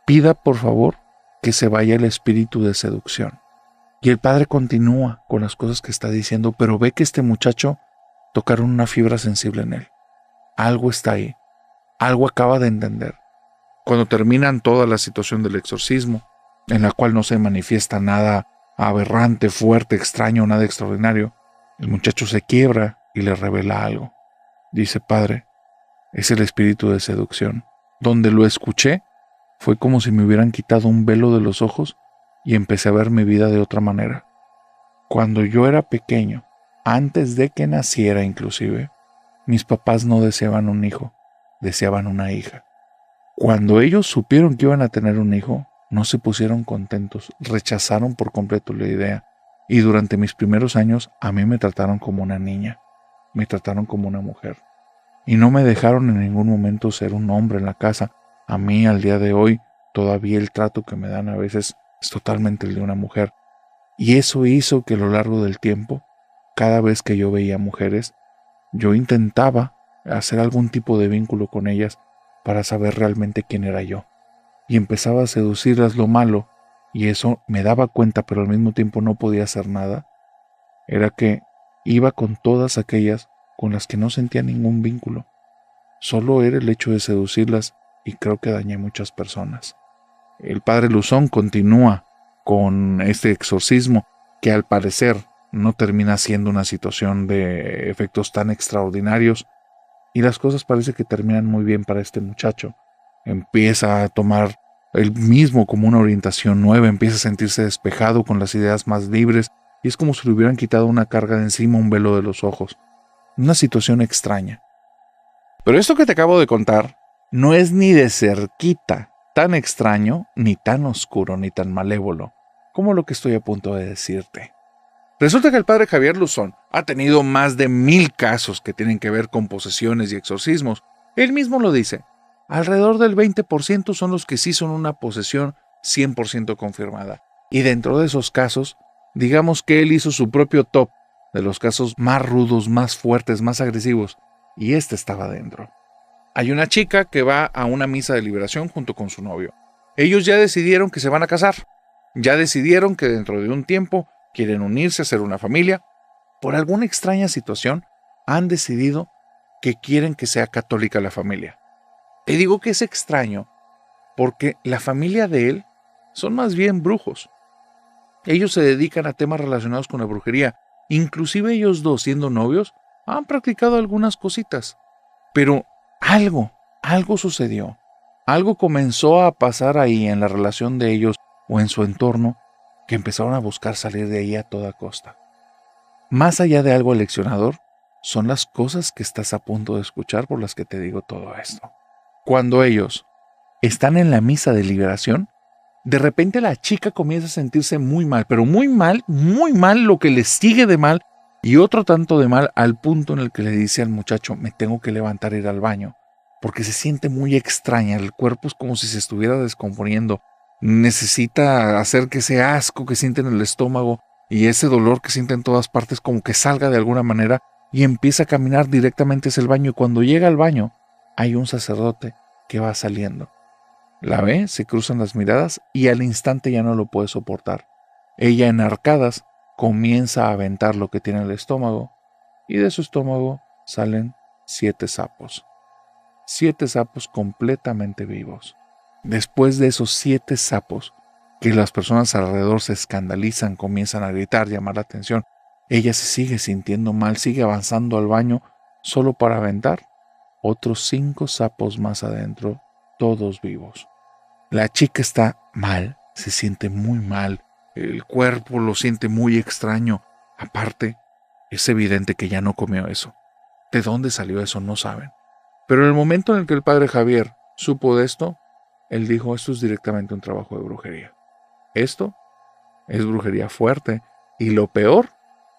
Speaker 1: Pida por favor que se vaya el espíritu de seducción. Y el padre continúa con las cosas que está diciendo, pero ve que este muchacho tocaron una fibra sensible en él. Algo está ahí, algo acaba de entender. Cuando terminan toda la situación del exorcismo, en la cual no se manifiesta nada aberrante, fuerte, extraño, nada extraordinario, el muchacho se quiebra y le revela algo. Dice: padre, es el espíritu de seducción. Donde lo escuché, fue como si me hubieran quitado un velo de los ojos y empecé a ver mi vida de otra manera. Cuando yo era pequeño, antes de que naciera inclusive, mis papás no deseaban un hijo, deseaban una hija. Cuando ellos supieron que iban a tener un hijo, no se pusieron contentos, rechazaron por completo la idea. Y durante mis primeros años a mí me trataron como una niña, me trataron como una mujer. Y no me dejaron en ningún momento ser un hombre en la casa. A mí, al día de hoy, todavía el trato que me dan a veces es totalmente el de una mujer. Y eso hizo que a lo largo del tiempo, cada vez que yo veía mujeres, yo intentaba hacer algún tipo de vínculo con ellas para saber realmente quién era yo. Y empezaba a seducirlas lo malo, y eso me daba cuenta, pero al mismo tiempo no podía hacer nada. Era que iba con todas aquellas con las que no sentía ningún vínculo. Solo era el hecho de seducirlas, y creo que dañé muchas personas. El padre Luzón continúa con este exorcismo que al parecer no termina siendo una situación de efectos tan extraordinarios y las cosas parece que terminan muy bien para este muchacho. Empieza a tomar él mismo como una orientación nueva, empieza a sentirse despejado con las ideas más libres y es como si le hubieran quitado una carga de encima, un velo de los ojos. Una situación extraña. Pero esto que te acabo de contar no es ni de cerquita tan extraño, ni tan oscuro, ni tan malévolo como lo que estoy a punto de decirte. Resulta que el padre Javier Luzón ha tenido más de 1000 casos que tienen que ver con posesiones y exorcismos. Él mismo lo dice. Alrededor del 20% son los que sí son una posesión 100% confirmada. Y dentro de esos casos, digamos que él hizo su propio top de los casos más rudos, más fuertes, más agresivos. Y este estaba dentro. Hay una chica que va a una misa de liberación junto con su novio. Ellos ya decidieron que se van a casar. Ya decidieron que dentro de un tiempo quieren unirse, hacer una familia. Por alguna extraña situación, han decidido que quieren que sea católica la familia. Y digo que es extraño porque la familia de él son más bien brujos. Ellos se dedican a temas relacionados con la brujería. Inclusive ellos dos, siendo novios, han practicado algunas cositas. Pero algo sucedió. Algo comenzó a pasar ahí en la relación de ellos o en su entorno que empezaron a buscar salir de ahí a toda costa. Más allá de algo aleccionador, son las cosas que estás a punto de escuchar por las que te digo todo esto. Cuando ellos están en la misa de liberación, de repente la chica comienza a sentirse muy mal, pero muy mal, lo que le sigue de mal y otro tanto de mal al punto en el que le dice al muchacho, me tengo que levantar e ir al baño, porque se siente muy extraña, el cuerpo es como si se estuviera descomponiendo, necesita hacer que ese asco que siente en el estómago y ese dolor que siente en todas partes como que salga de alguna manera y empieza a caminar directamente hacia el baño y cuando llega al baño hay un sacerdote que va saliendo. La ve, se cruzan las miradas y al instante ya no lo puede soportar. Ella en arcadas comienza a aventar lo que tiene en el estómago y de su estómago salen 7 sapos. 7 sapos completamente vivos. Después de esos 7 sapos, que las personas alrededor se escandalizan, comienzan a gritar, llamar la atención, ella se sigue sintiendo mal, sigue avanzando al baño solo para aventar otros 5 sapos más adentro, todos vivos. La chica está mal, se siente muy mal, el cuerpo lo siente muy extraño. Aparte, es evidente que ya no comió eso. ¿De dónde salió eso? No saben. Pero en el momento en el que el padre Javier supo de esto, él dijo, esto es directamente un trabajo de brujería. Esto es brujería fuerte y lo peor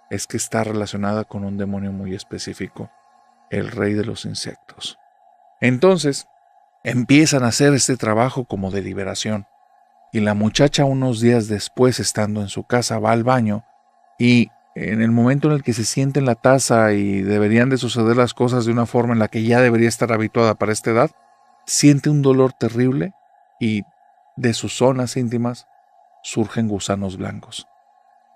Speaker 1: es que está relacionada con un demonio muy específico, el rey de los insectos. Entonces, empiezan a hacer este trabajo como de liberación. Y la muchacha unos días después, estando en su casa, va al baño y en el momento en el que se siente en la taza y deberían de suceder las cosas de una forma en la que ya debería estar habituada para esta edad, siente un dolor terrible y de sus zonas íntimas surgen gusanos blancos.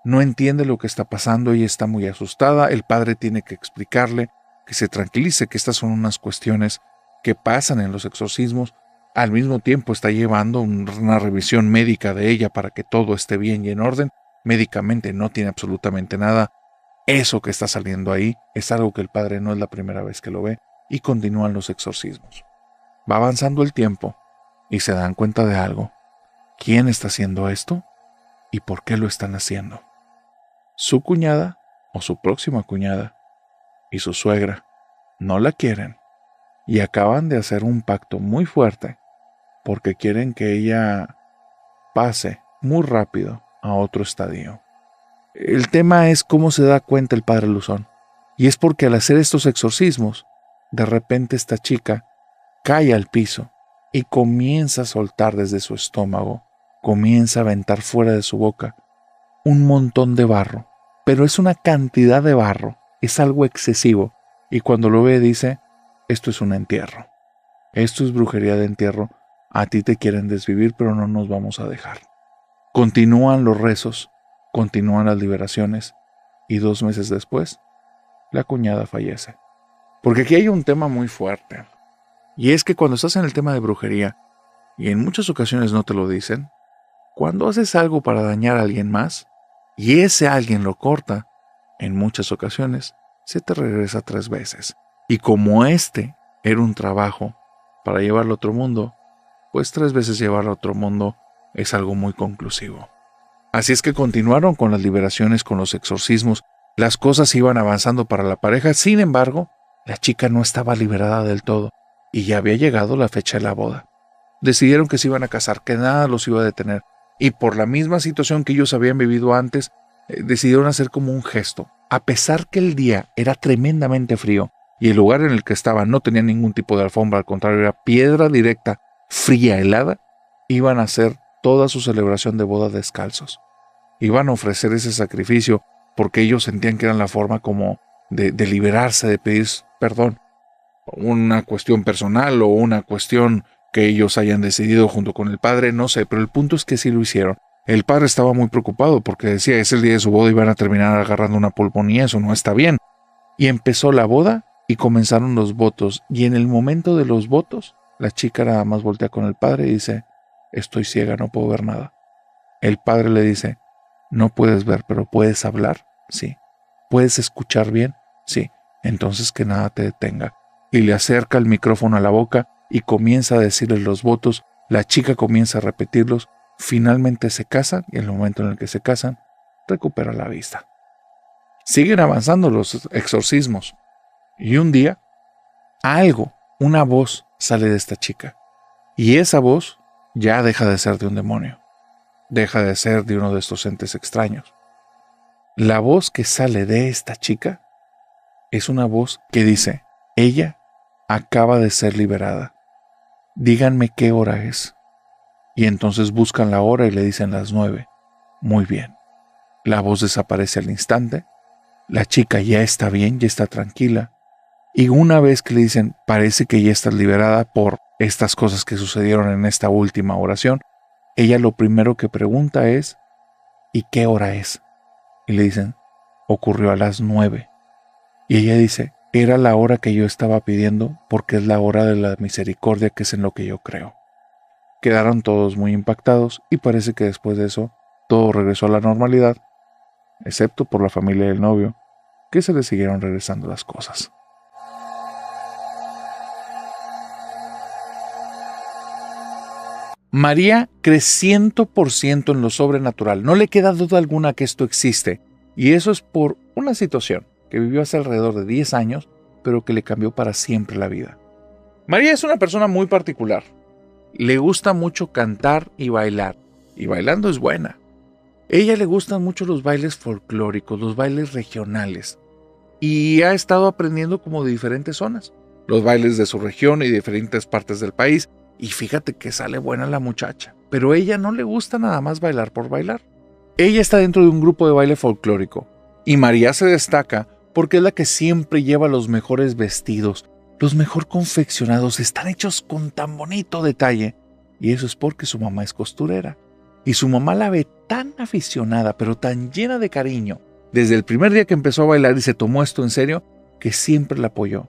Speaker 1: No entiende lo que está pasando y está muy asustada. El padre tiene que explicarle que se tranquilice, que estas son unas cuestiones que pasan en los exorcismos. Al mismo tiempo está llevando una revisión médica de ella para que todo esté bien y en orden. Médicamente no tiene absolutamente nada. Eso que está saliendo ahí es algo que el padre no es la primera vez que lo ve y continúan los exorcismos. Va avanzando el tiempo y se dan cuenta de algo. ¿Quién está haciendo esto? ¿Y por qué lo están haciendo? Su cuñada o su próxima cuñada y su suegra no la quieren y acaban de hacer un pacto muy fuerte porque quieren que ella pase muy rápido a otro estadio. El tema es cómo se da cuenta el padre Luzón, y es porque al hacer estos exorcismos, de repente esta chica cae al piso y comienza a soltar desde su estómago, comienza a aventar fuera de su boca un montón de barro, pero es una cantidad de barro, es algo excesivo, y cuando lo ve dice, esto es un entierro, esto es brujería de entierro, a ti te quieren desvivir pero no nos vamos a dejar. Continúan los rezos, continúan las liberaciones, y 2 meses después, la cuñada fallece. Porque aquí hay un tema muy fuerte, y es que cuando estás en el tema de brujería, y en muchas ocasiones no te lo dicen, cuando haces algo para dañar a alguien más, y ese alguien lo corta, en muchas ocasiones se te regresa 3 veces. Y como este era un trabajo para llevarlo a otro mundo, pues 3 veces llevarlo a otro mundo es algo muy conclusivo. Así es que continuaron con las liberaciones, con los exorcismos, las cosas iban avanzando para la pareja, sin embargo, la chica no estaba liberada del todo, y ya había llegado la fecha de la boda. Decidieron que se iban a casar, que nada los iba a detener, y por la misma situación que ellos habían vivido antes, decidieron hacer como un gesto. A pesar que el día era tremendamente frío, y el lugar en el que estaban no tenía ningún tipo de alfombra, al contrario, era piedra directa, fría, helada, iban a hacer toda su celebración de boda descalzos. Iban a ofrecer ese sacrificio porque ellos sentían que era la forma como de liberarse, de pedir perdón. Una cuestión personal o una cuestión que ellos hayan decidido junto con el padre, no sé, pero el punto es que sí lo hicieron. El padre estaba muy preocupado porque decía, es el día de su boda y van a terminar agarrando una pulmonía, eso no está bien. Y empezó la boda y comenzaron los votos, y en el momento de los votos, la chica nada más voltea con el padre y dice, estoy ciega, no puedo ver nada. El padre le dice, no puedes ver, pero ¿puedes hablar? Sí. ¿Puedes escuchar bien? Sí. Entonces que nada te detenga. Y le acerca el micrófono a la boca y comienza a decirle los votos. La chica comienza a repetirlos. Finalmente se casan y en el momento en el que se casan, recupera la vista. Siguen avanzando los exorcismos. Y un día, una voz sale de esta chica. Y esa voz ya deja de ser de un demonio. Deja de ser de uno de estos entes extraños. La voz que sale de esta chica es una voz que dice, ella acaba de ser liberada. Díganme qué hora es. Y entonces buscan la hora y le dicen las 9. Muy bien. La voz desaparece al instante. La chica ya está bien, ya está tranquila. Y una vez que le dicen, parece que ya estás liberada por estas cosas que sucedieron en esta última oración, ella lo primero que pregunta es, ¿y qué hora es? Y le dicen, ocurrió a las 9. Y ella dice, era la hora que yo estaba pidiendo porque es la hora de la misericordia, que es en lo que yo creo. Quedaron todos muy impactados y parece que después de eso todo regresó a la normalidad, excepto por la familia del novio, que se le siguieron regresando las cosas. María cree 100% en lo sobrenatural. No le queda duda alguna que esto existe. Y eso es por una situación que vivió hace alrededor de 10 años, pero que le cambió para siempre la vida. María es una persona muy particular. Le gusta mucho cantar y bailar. Y bailando es buena. Ella le gustan mucho los bailes folclóricos, los bailes regionales. Y ha estado aprendiendo como de diferentes zonas. Los bailes de su región y diferentes partes del país. Y fíjate que sale buena la muchacha, pero a ella no le gusta nada más bailar por bailar. Ella está dentro de un grupo de baile folclórico, y María se destaca porque es la que siempre lleva los mejores vestidos, los mejor confeccionados, están hechos con tan bonito detalle, y eso es porque su mamá es costurera, y su mamá la ve tan aficionada, pero tan llena de cariño, desde el primer día que empezó a bailar y se tomó esto en serio, que siempre la apoyó.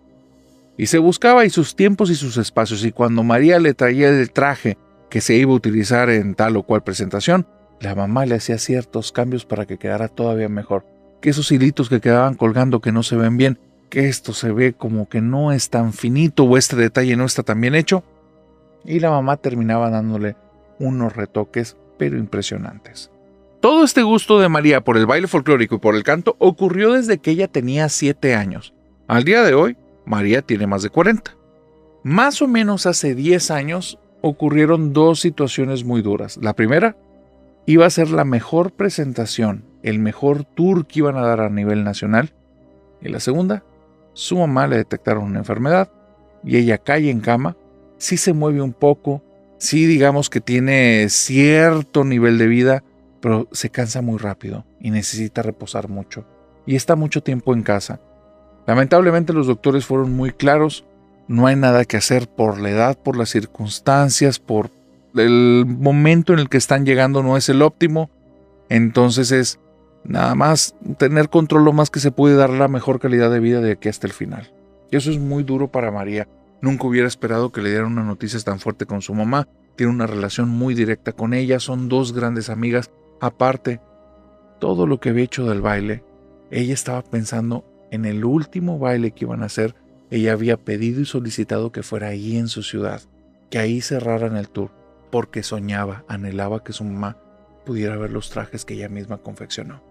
Speaker 1: Y se buscaba y sus tiempos y sus espacios, y cuando María le traía el traje que se iba a utilizar en tal o cual presentación, la mamá le hacía ciertos cambios para que quedara todavía mejor. Que esos hilitos que quedaban colgando que no se ven bien, que esto se ve como que no es tan finito o este detalle no está tan bien hecho, y la mamá terminaba dándole unos retoques pero impresionantes. Todo este gusto de María por el baile folclórico y por el canto ocurrió desde que ella tenía 7 años. Al día de hoy, María tiene más de 40. Más o menos hace 10 años ocurrieron 2 situaciones muy duras. La primera iba a ser la mejor presentación, el mejor tour que iban a dar a nivel nacional. Y la segunda, su mamá le detectaron una enfermedad y ella cae en cama, sí se mueve un poco, sí digamos que tiene cierto nivel de vida, pero se cansa muy rápido y necesita reposar mucho. Y está mucho tiempo en casa. Lamentablemente los doctores fueron muy claros, no hay nada que hacer por la edad, por las circunstancias, por el momento en el que están llegando no es el óptimo, entonces es nada más tener control lo más que se puede, dar la mejor calidad de vida de aquí hasta el final. Y eso es muy duro para María. Nunca hubiera esperado que le dieran una noticia tan fuerte con su mamá. Tiene una relación muy directa con ella, son 2 grandes amigas. Aparte, todo lo que había hecho del baile, ella estaba pensando en el último baile que iban a hacer. Ella había pedido y solicitado que fuera ahí en su ciudad, que ahí cerraran el tour, porque soñaba, anhelaba que su mamá pudiera ver los trajes que ella misma confeccionó.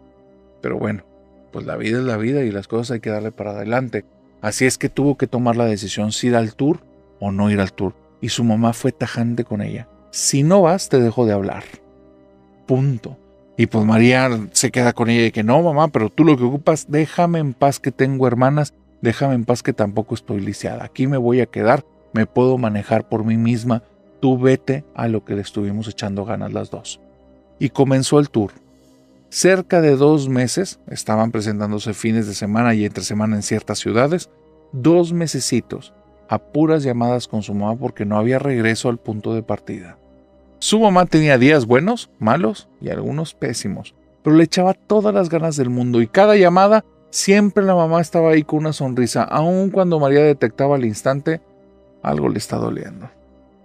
Speaker 1: Pero bueno, pues la vida es la vida y las cosas hay que darle para adelante. Así es que tuvo que tomar la decisión si ir al tour o no ir al tour. Y su mamá fue tajante con ella. Si no vas, te dejo de hablar. Punto. Y pues María se queda con ella y que no, mamá, pero tú lo que ocupas, déjame en paz que tengo hermanas, déjame en paz que tampoco estoy lisiada. Aquí me voy a quedar, me puedo manejar por mí misma. Tú vete a lo que le estuvimos echando ganas las 2. Y comenzó el tour. Cerca de 2 meses, estaban presentándose fines de semana y entre semana en ciertas ciudades, 2 mesecitos, a puras llamadas con su mamá porque no había regreso al punto de partida. Su mamá tenía días buenos, malos y algunos pésimos, pero le echaba todas las ganas del mundo y cada llamada siempre la mamá estaba ahí con una sonrisa, aun cuando María detectaba al instante algo le está doliendo,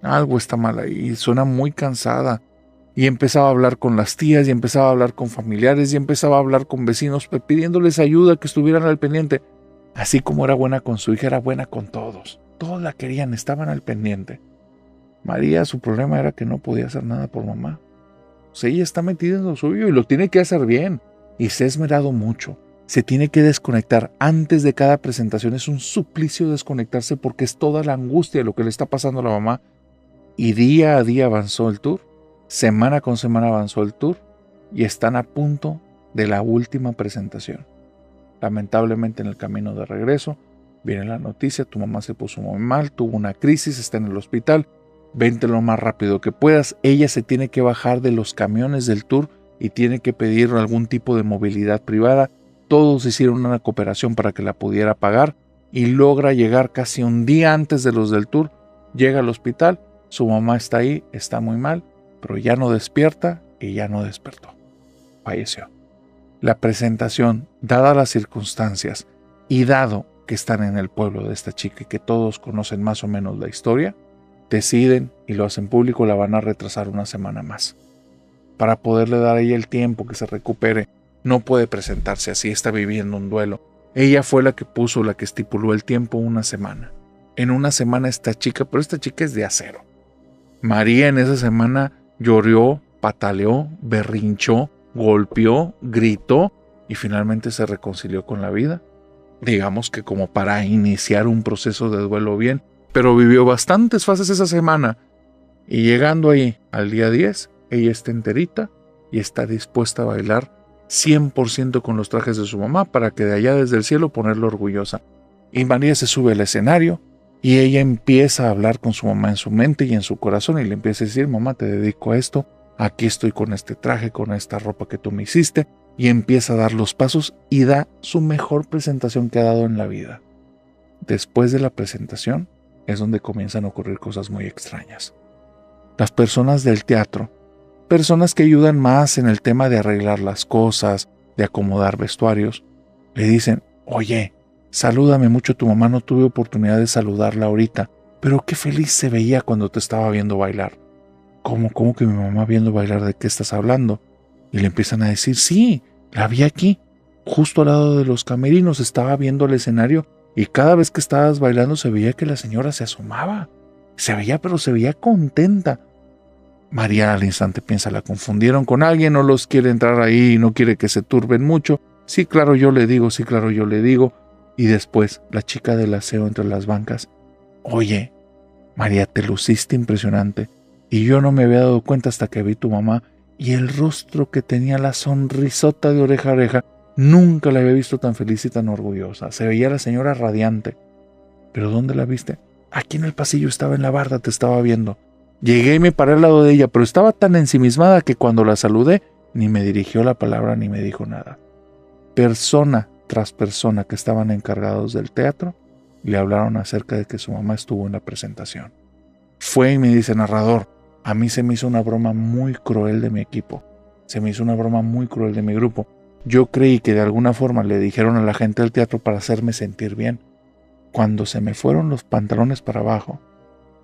Speaker 1: algo está mal ahí, suena muy cansada. Y empezaba a hablar con las tías, y empezaba a hablar con familiares, y empezaba a hablar con vecinos, pidiéndoles ayuda, que estuvieran al pendiente. Así como era buena con su hija, era buena con todos. Todos la querían, estaban al pendiente. María, su problema era que no podía hacer nada por mamá. O sea, ella está metida en lo suyo y lo tiene que hacer bien. Y se ha esmerado mucho. Se tiene que desconectar antes de cada presentación. Es un suplicio desconectarse porque es toda la angustia de lo que le está pasando a la mamá. Y día a día avanzó el tour. Semana con semana avanzó el tour y están a punto de la última presentación. Lamentablemente en el camino de regreso viene la noticia, tu mamá se puso muy mal, tuvo una crisis, está en el hospital, vente lo más rápido que puedas. Ella se tiene que bajar de los camiones del tour y tiene que pedir algún tipo de movilidad privada. Todos hicieron una cooperación para que la pudiera pagar y logra llegar casi un día antes de los del tour. Llega al hospital, su mamá está ahí, está muy mal, pero ya no despierta y ya no despertó. Falleció. La presentación, dadas las circunstancias y dado que están en el pueblo de esta chica y que todos conocen más o menos la historia, deciden y lo hacen público, la van a retrasar una semana más. Para poderle dar a ella el tiempo que se recupere, no puede presentarse así, está viviendo un duelo. Ella fue la que puso, la que estipuló el tiempo, una semana. En una semana esta chica, pero esta chica es de acero. María en esa semana lloró, pataleó, berrinchó, golpeó, gritó y finalmente se reconcilió con la vida. Digamos que como para iniciar un proceso de duelo bien, pero vivió bastantes fases esa semana. Y llegando ahí al día 10, ella está enterita y está dispuesta a bailar 100% con los trajes de su mamá para que de allá desde el cielo ponerla orgullosa. Y María se sube al escenario y ella empieza a hablar con su mamá en su mente y en su corazón y le empieza a decir, mamá, te dedico a esto, aquí estoy con este traje, con esta ropa que tú me hiciste, y empieza a dar los pasos y da su mejor presentación que ha dado en la vida. Después de la presentación es donde comienzan a ocurrir cosas muy extrañas. Las personas del teatro, personas que ayudan más en el tema de arreglar las cosas, de acomodar vestuarios, le dicen, oye, salúdame mucho a tu mamá, no tuve oportunidad de saludarla ahorita, pero qué feliz se veía cuando te estaba viendo bailar. ¿Cómo que mi mamá viendo bailar? ¿De qué estás hablando? Y le empiezan a decir, sí, la vi aquí, justo al lado de los camerinos, estaba viendo el escenario y cada vez que estabas bailando se veía que la señora se asomaba. pero se veía contenta. María al instante piensa, la confundieron con alguien, no los quiere entrar ahí, no quiere que se turben mucho. Sí, claro, yo le digo, sí, claro, yo le digo. Y después, la chica del aseo entre las bancas. Oye, María, te luciste impresionante. Y yo no me había dado cuenta hasta que vi tu mamá y el rostro que tenía, la sonrisota de oreja a oreja. Nunca la había visto tan feliz y tan orgullosa. Se veía la señora radiante. ¿Pero dónde la viste? Aquí en el pasillo, estaba en la barda, te estaba viendo. Llegué y me paré al lado de ella, pero estaba tan ensimismada que cuando la saludé, ni me dirigió la palabra ni me dijo nada. Persona tras persona que estaban encargados del teatro, le hablaron acerca de que su mamá estuvo en la presentación. Fue y me dice, narrador, a mí se me hizo una broma muy cruel de mi equipo. Se me hizo una broma muy cruel de mi grupo. Yo creí que de alguna forma le dijeron a la gente del teatro para hacerme sentir bien. Cuando se me fueron los pantalones para abajo,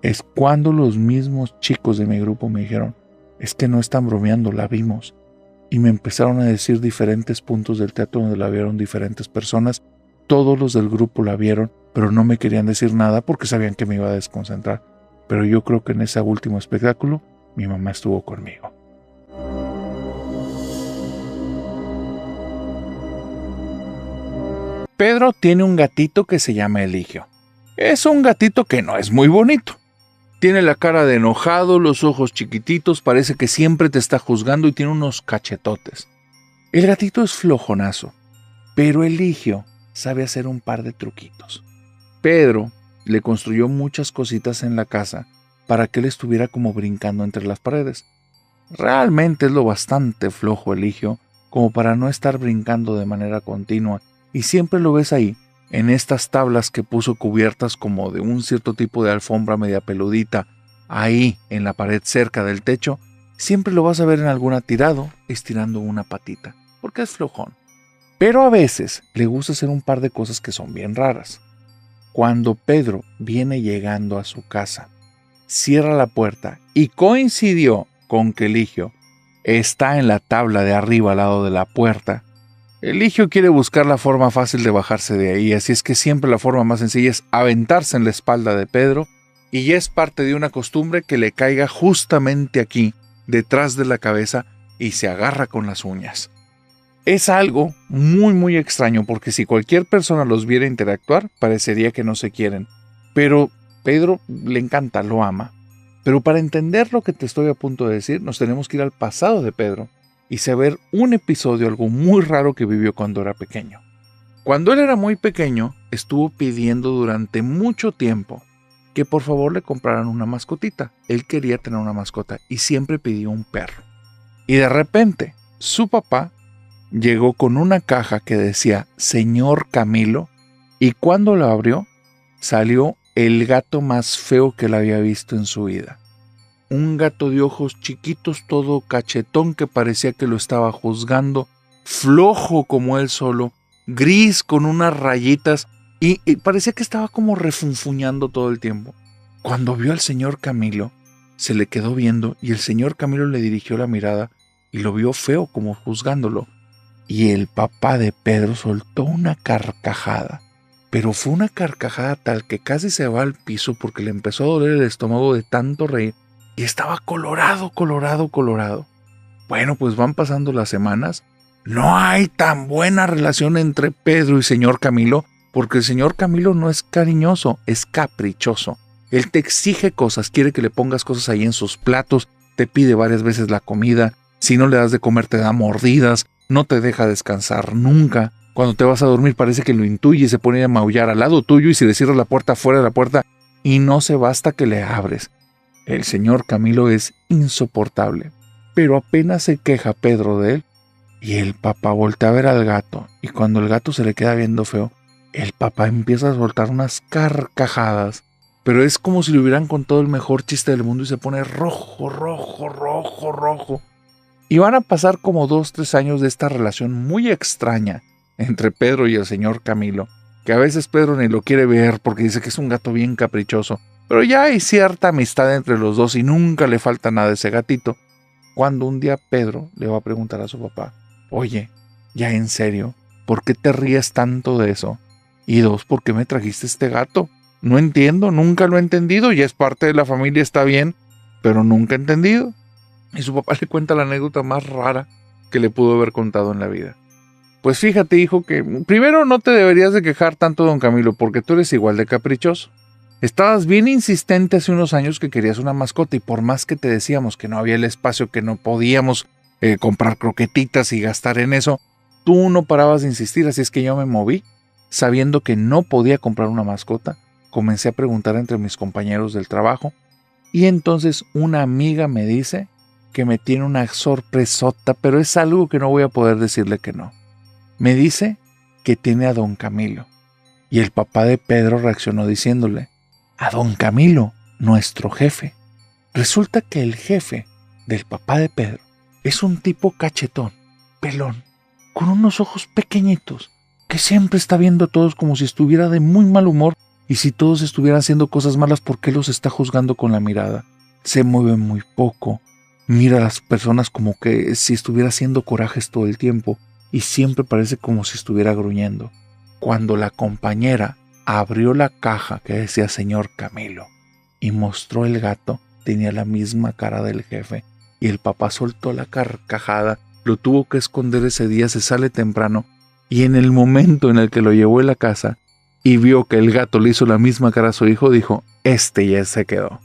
Speaker 1: es cuando los mismos chicos de mi grupo me dijeron, es que no están bromeando, la vimos. Y me empezaron a decir diferentes puntos del teatro donde la vieron diferentes personas. Todos los del grupo la vieron, pero no me querían decir nada porque sabían que me iba a desconcentrar. Pero yo creo que en ese último espectáculo, mi mamá estuvo conmigo. Pedro tiene un gatito que se llama Eligio. Es un gatito que no es muy bonito. Tiene la cara de enojado, los ojos chiquititos, parece que siempre te está juzgando y tiene unos cachetotes. El gatito es flojonazo, pero Eligio sabe hacer un par de truquitos. Pedro le construyó muchas cositas en la casa para que él estuviera como brincando entre las paredes. Realmente es lo bastante flojo Eligio como para no estar brincando de manera continua y siempre lo ves ahí, en estas tablas que puso cubiertas como de un cierto tipo de alfombra media peludita, ahí en la pared cerca del techo, siempre lo vas a ver en alguna tirado, estirando una patita, porque es flojón. Pero a veces le gusta hacer un par de cosas que son bien raras. Cuando Pedro viene llegando a su casa, cierra la puerta y coincidió con que Eligio está en la tabla de arriba al lado de la puerta, Eligio quiere buscar la forma fácil de bajarse de ahí, así es que siempre la forma más sencilla es aventarse en la espalda de Pedro y ya es parte de una costumbre que le caiga justamente aquí, detrás de la cabeza y se agarra con las uñas. Es algo muy muy extraño porque si cualquier persona los viera interactuar, parecería que no se quieren. Pero Pedro le encanta, lo ama. Pero para entender lo que te estoy a punto de decir, nos tenemos que ir al pasado de Pedro y saber un episodio, algo muy raro que vivió cuando era pequeño. Cuando él era muy pequeño, estuvo pidiendo durante mucho tiempo que por favor le compraran una mascotita. Él quería tener una mascota y siempre pidió un perro. Y de repente, su papá llegó con una caja que decía Señor Camilo y cuando la abrió, salió el gato más feo que él había visto en su vida. Un gato de ojos chiquitos, todo cachetón que parecía que lo estaba juzgando, flojo como él solo, gris con unas rayitas y parecía que estaba como refunfuñando todo el tiempo. Cuando vio al señor Camilo, se le quedó viendo y el señor Camilo le dirigió la mirada y lo vio feo como juzgándolo. Y el papá de Pedro soltó una carcajada, pero fue una carcajada tal que casi se va al piso porque le empezó a doler el estómago de tanto reír. Y estaba colorado. Bueno, pues van pasando las semanas. No hay tan buena relación entre Pedro y señor Camilo, porque el señor Camilo no es cariñoso, es caprichoso. Él te exige cosas, quiere que le pongas cosas ahí en sus platos, te pide varias veces la comida, si no le das de comer te da mordidas, no te deja descansar nunca. Cuando te vas a dormir parece que lo intuye y se pone a maullar al lado tuyo y si le cierras la puerta fuera de la puerta y no se va hasta que le abres. El señor Camilo es insoportable, pero apenas se queja Pedro de él y el papá voltea a ver al gato y cuando el gato se le queda viendo feo, el papá empieza a soltar unas carcajadas, pero es como si le hubieran contado el mejor chiste del mundo y se pone rojo. Y van a pasar como 2-3 años de esta relación muy extraña entre Pedro y el señor Camilo, que a veces Pedro ni lo quiere ver porque dice que es un gato bien caprichoso. Pero ya hay cierta amistad entre los dos y nunca le falta nada a ese gatito. Cuando un día Pedro le va a preguntar a su papá, oye, ya en serio, ¿por qué te ríes tanto de eso? Y 2, ¿por qué me trajiste este gato? No entiendo, nunca lo he entendido, y es parte de la familia, está bien, pero nunca he entendido. Y su papá le cuenta la anécdota más rara que le pudo haber contado en la vida. Pues fíjate, hijo, que primero no te deberías de quejar tanto, don Camilo, porque tú eres igual de caprichoso. Estabas bien insistente hace unos años que querías una mascota, y por más que te decíamos que no había el espacio, que no podíamos comprar croquetitas y gastar en eso, tú no parabas de insistir, así es que yo me moví. Sabiendo que no podía comprar una mascota, comencé a preguntar entre mis compañeros del trabajo, y entonces una amiga me dice que me tiene una sorpresota, pero es algo que no voy a poder decirle que no. Me dice que tiene a don Camilo, y el papá de Pedro reaccionó diciéndole: a don Camilo, nuestro jefe. Resulta que el jefe del papá de Pedro es un tipo cachetón, pelón, con unos ojos pequeñitos, que siempre está viendo a todos como si estuviera de muy mal humor, y si todos estuvieran haciendo cosas malas, ¿por qué los está juzgando con la mirada? Se mueve muy poco, mira a las personas como que si estuviera haciendo corajes todo el tiempo, y siempre parece como si estuviera gruñendo. Cuando la compañera abrió la caja que decía señor Camilo y mostró el gato, tenía la misma cara del jefe, y el papá soltó la carcajada. Lo tuvo que esconder ese día, se sale temprano, y en el momento en el que lo llevó a la casa y vio que el gato le hizo la misma cara a su hijo, dijo: este ya se quedó.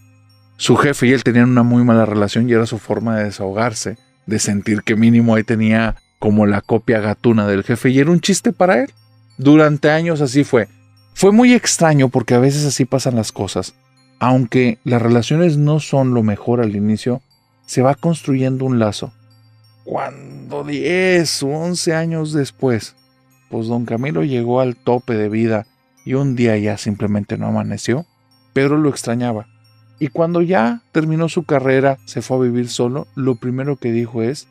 Speaker 1: Su jefe y él tenían una muy mala relación, y era su forma de desahogarse, de sentir que mínimo ahí tenía como la copia gatuna del jefe, y era un chiste para él. Durante años así fue. Fue muy extraño, porque a veces así pasan las cosas. Aunque las relaciones no son lo mejor al inicio, se va construyendo un lazo. Cuando 10 o 11 años después, pues don Camilo llegó al tope de vida y un día ya simplemente no amaneció, Pedro lo extrañaba. Y cuando ya terminó su carrera, se fue a vivir solo, lo primero que dijo es: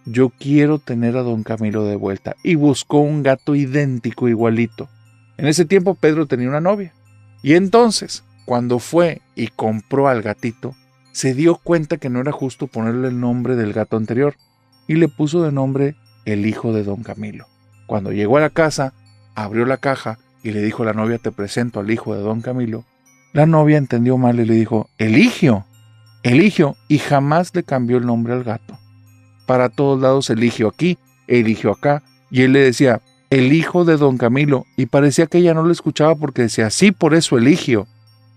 Speaker 1: yo quiero tener a don Camilo de vuelta, y buscó un gato idéntico, igualito. En ese tiempo Pedro tenía una novia, y entonces, cuando fue y compró al gatito, se dio cuenta que no era justo ponerle el nombre del gato anterior, y le puso de nombre el hijo de don Camilo. Cuando llegó a la casa, abrió la caja y le dijo a la novia: te presento al hijo de don Camilo. La novia entendió mal y le dijo: Eligio, Eligio, y jamás le cambió el nombre al gato. Para todos lados, Eligio aquí, Eligio acá, y él le decía: el hijo de don Camilo, y parecía que ella no lo escuchaba porque decía: sí, por eso Eligio.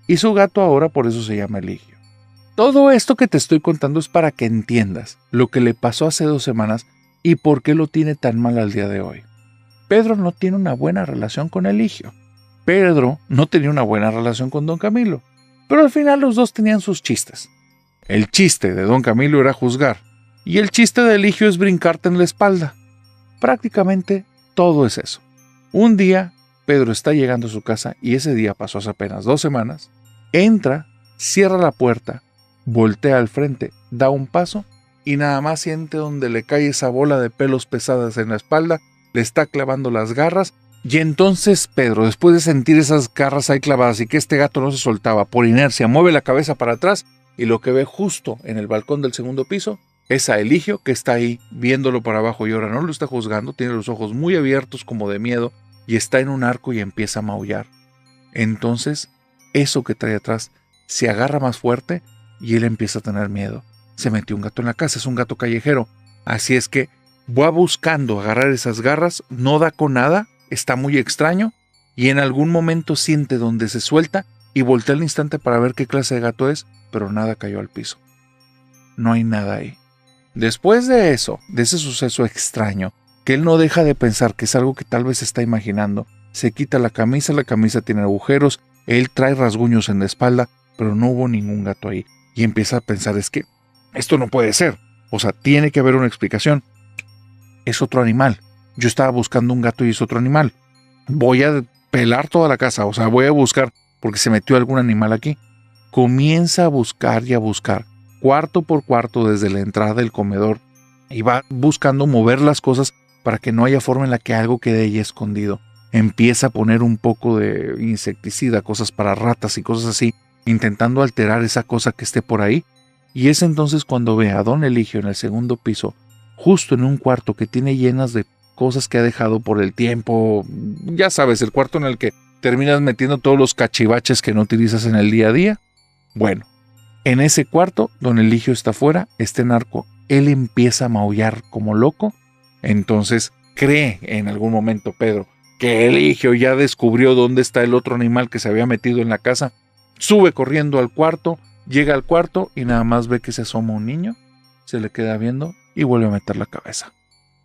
Speaker 1: Y su gato ahora por eso se llama Eligio. Todo esto que te estoy contando es para que entiendas lo que le pasó hace 2 semanas y por qué lo tiene tan mal al día de hoy. Pedro no tiene una buena relación con Eligio. Pedro no tenía una buena relación con don Camilo, pero al final los dos tenían sus chistes. El chiste de don Camilo era juzgar, y el chiste de Eligio es brincarte en la espalda. Prácticamente todo es eso. Un día, Pedro está llegando a su casa, y ese día pasó hace apenas 2 semanas. Entra, cierra la puerta, voltea al frente, da un paso, y nada más siente donde le cae esa bola de pelos pesadas en la espalda, le está clavando las garras. Y entonces Pedro, después de sentir esas garras ahí clavadas y que este gato no se soltaba, por inercia mueve la cabeza para atrás, y lo que ve justo en el balcón del segundo piso es a Eligio, que está ahí viéndolo para abajo, y ahora no lo está juzgando, tiene los ojos muy abiertos como de miedo, y está en un arco y empieza a maullar. Entonces, eso que trae atrás se agarra más fuerte y él empieza a tener miedo. Se metió un gato en la casa, es un gato callejero, así es que va buscando agarrar esas garras, no da con nada, está muy extraño, y en algún momento siente donde se suelta y voltea al instante para ver qué clase de gato es, pero nada cayó al piso. No hay nada ahí. Después de eso, de ese suceso extraño, que él no deja de pensar que es algo que tal vez está imaginando, se quita la camisa tiene agujeros, él trae rasguños en la espalda, pero no hubo ningún gato ahí, y empieza a pensar: es que esto no puede ser, o sea, tiene que haber una explicación. Es otro animal. Yo estaba buscando un gato y es otro animal. Voy a pelar toda la casa, o sea, voy a buscar porque se metió algún animal aquí. Comienza a buscar y a buscar, cuarto por cuarto desde la entrada del comedor, y va buscando mover las cosas para que no haya forma en la que algo quede ahí escondido. Empieza a poner un poco de insecticida, cosas para ratas y cosas así, intentando alterar esa cosa que esté por ahí. Y es entonces cuando ve a don Eligio en el segundo piso, justo en un cuarto que tiene llenas de cosas que ha dejado por el tiempo. Ya sabes, el cuarto en el que terminas metiendo todos los cachivaches que no utilizas en el día a día. Bueno, en ese cuarto, don Eligio está afuera, este narco, él empieza a maullar como loco. Entonces cree en algún momento Pedro que Eligio ya descubrió dónde está el otro animal que se había metido en la casa. Sube corriendo al cuarto, llega al cuarto y nada más ve que se asoma un niño, se le queda viendo y vuelve a meter la cabeza.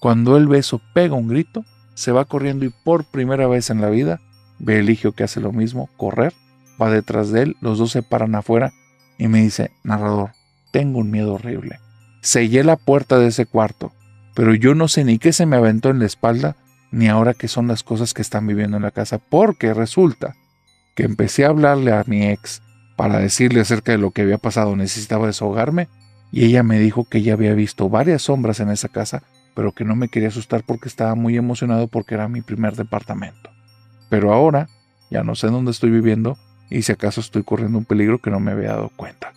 Speaker 1: Cuando él ve eso, pega un grito, se va corriendo y por primera vez en la vida ve a Eligio que hace lo mismo, correr, va detrás de él, los dos se paran afuera y me dice, narrador, tengo un miedo horrible. Sellé la puerta de ese cuarto, pero yo no sé ni qué se me aventó en la espalda, ni ahora qué son las cosas que están viviendo en la casa, porque resulta que empecé a hablarle a mi ex para decirle acerca de lo que había pasado, necesitaba desahogarme, y ella me dijo que ella había visto varias sombras en esa casa, pero que no me quería asustar porque estaba muy emocionado porque era mi primer departamento. Pero ahora ya no sé dónde estoy viviendo y si acaso estoy corriendo un peligro que no me había dado cuenta.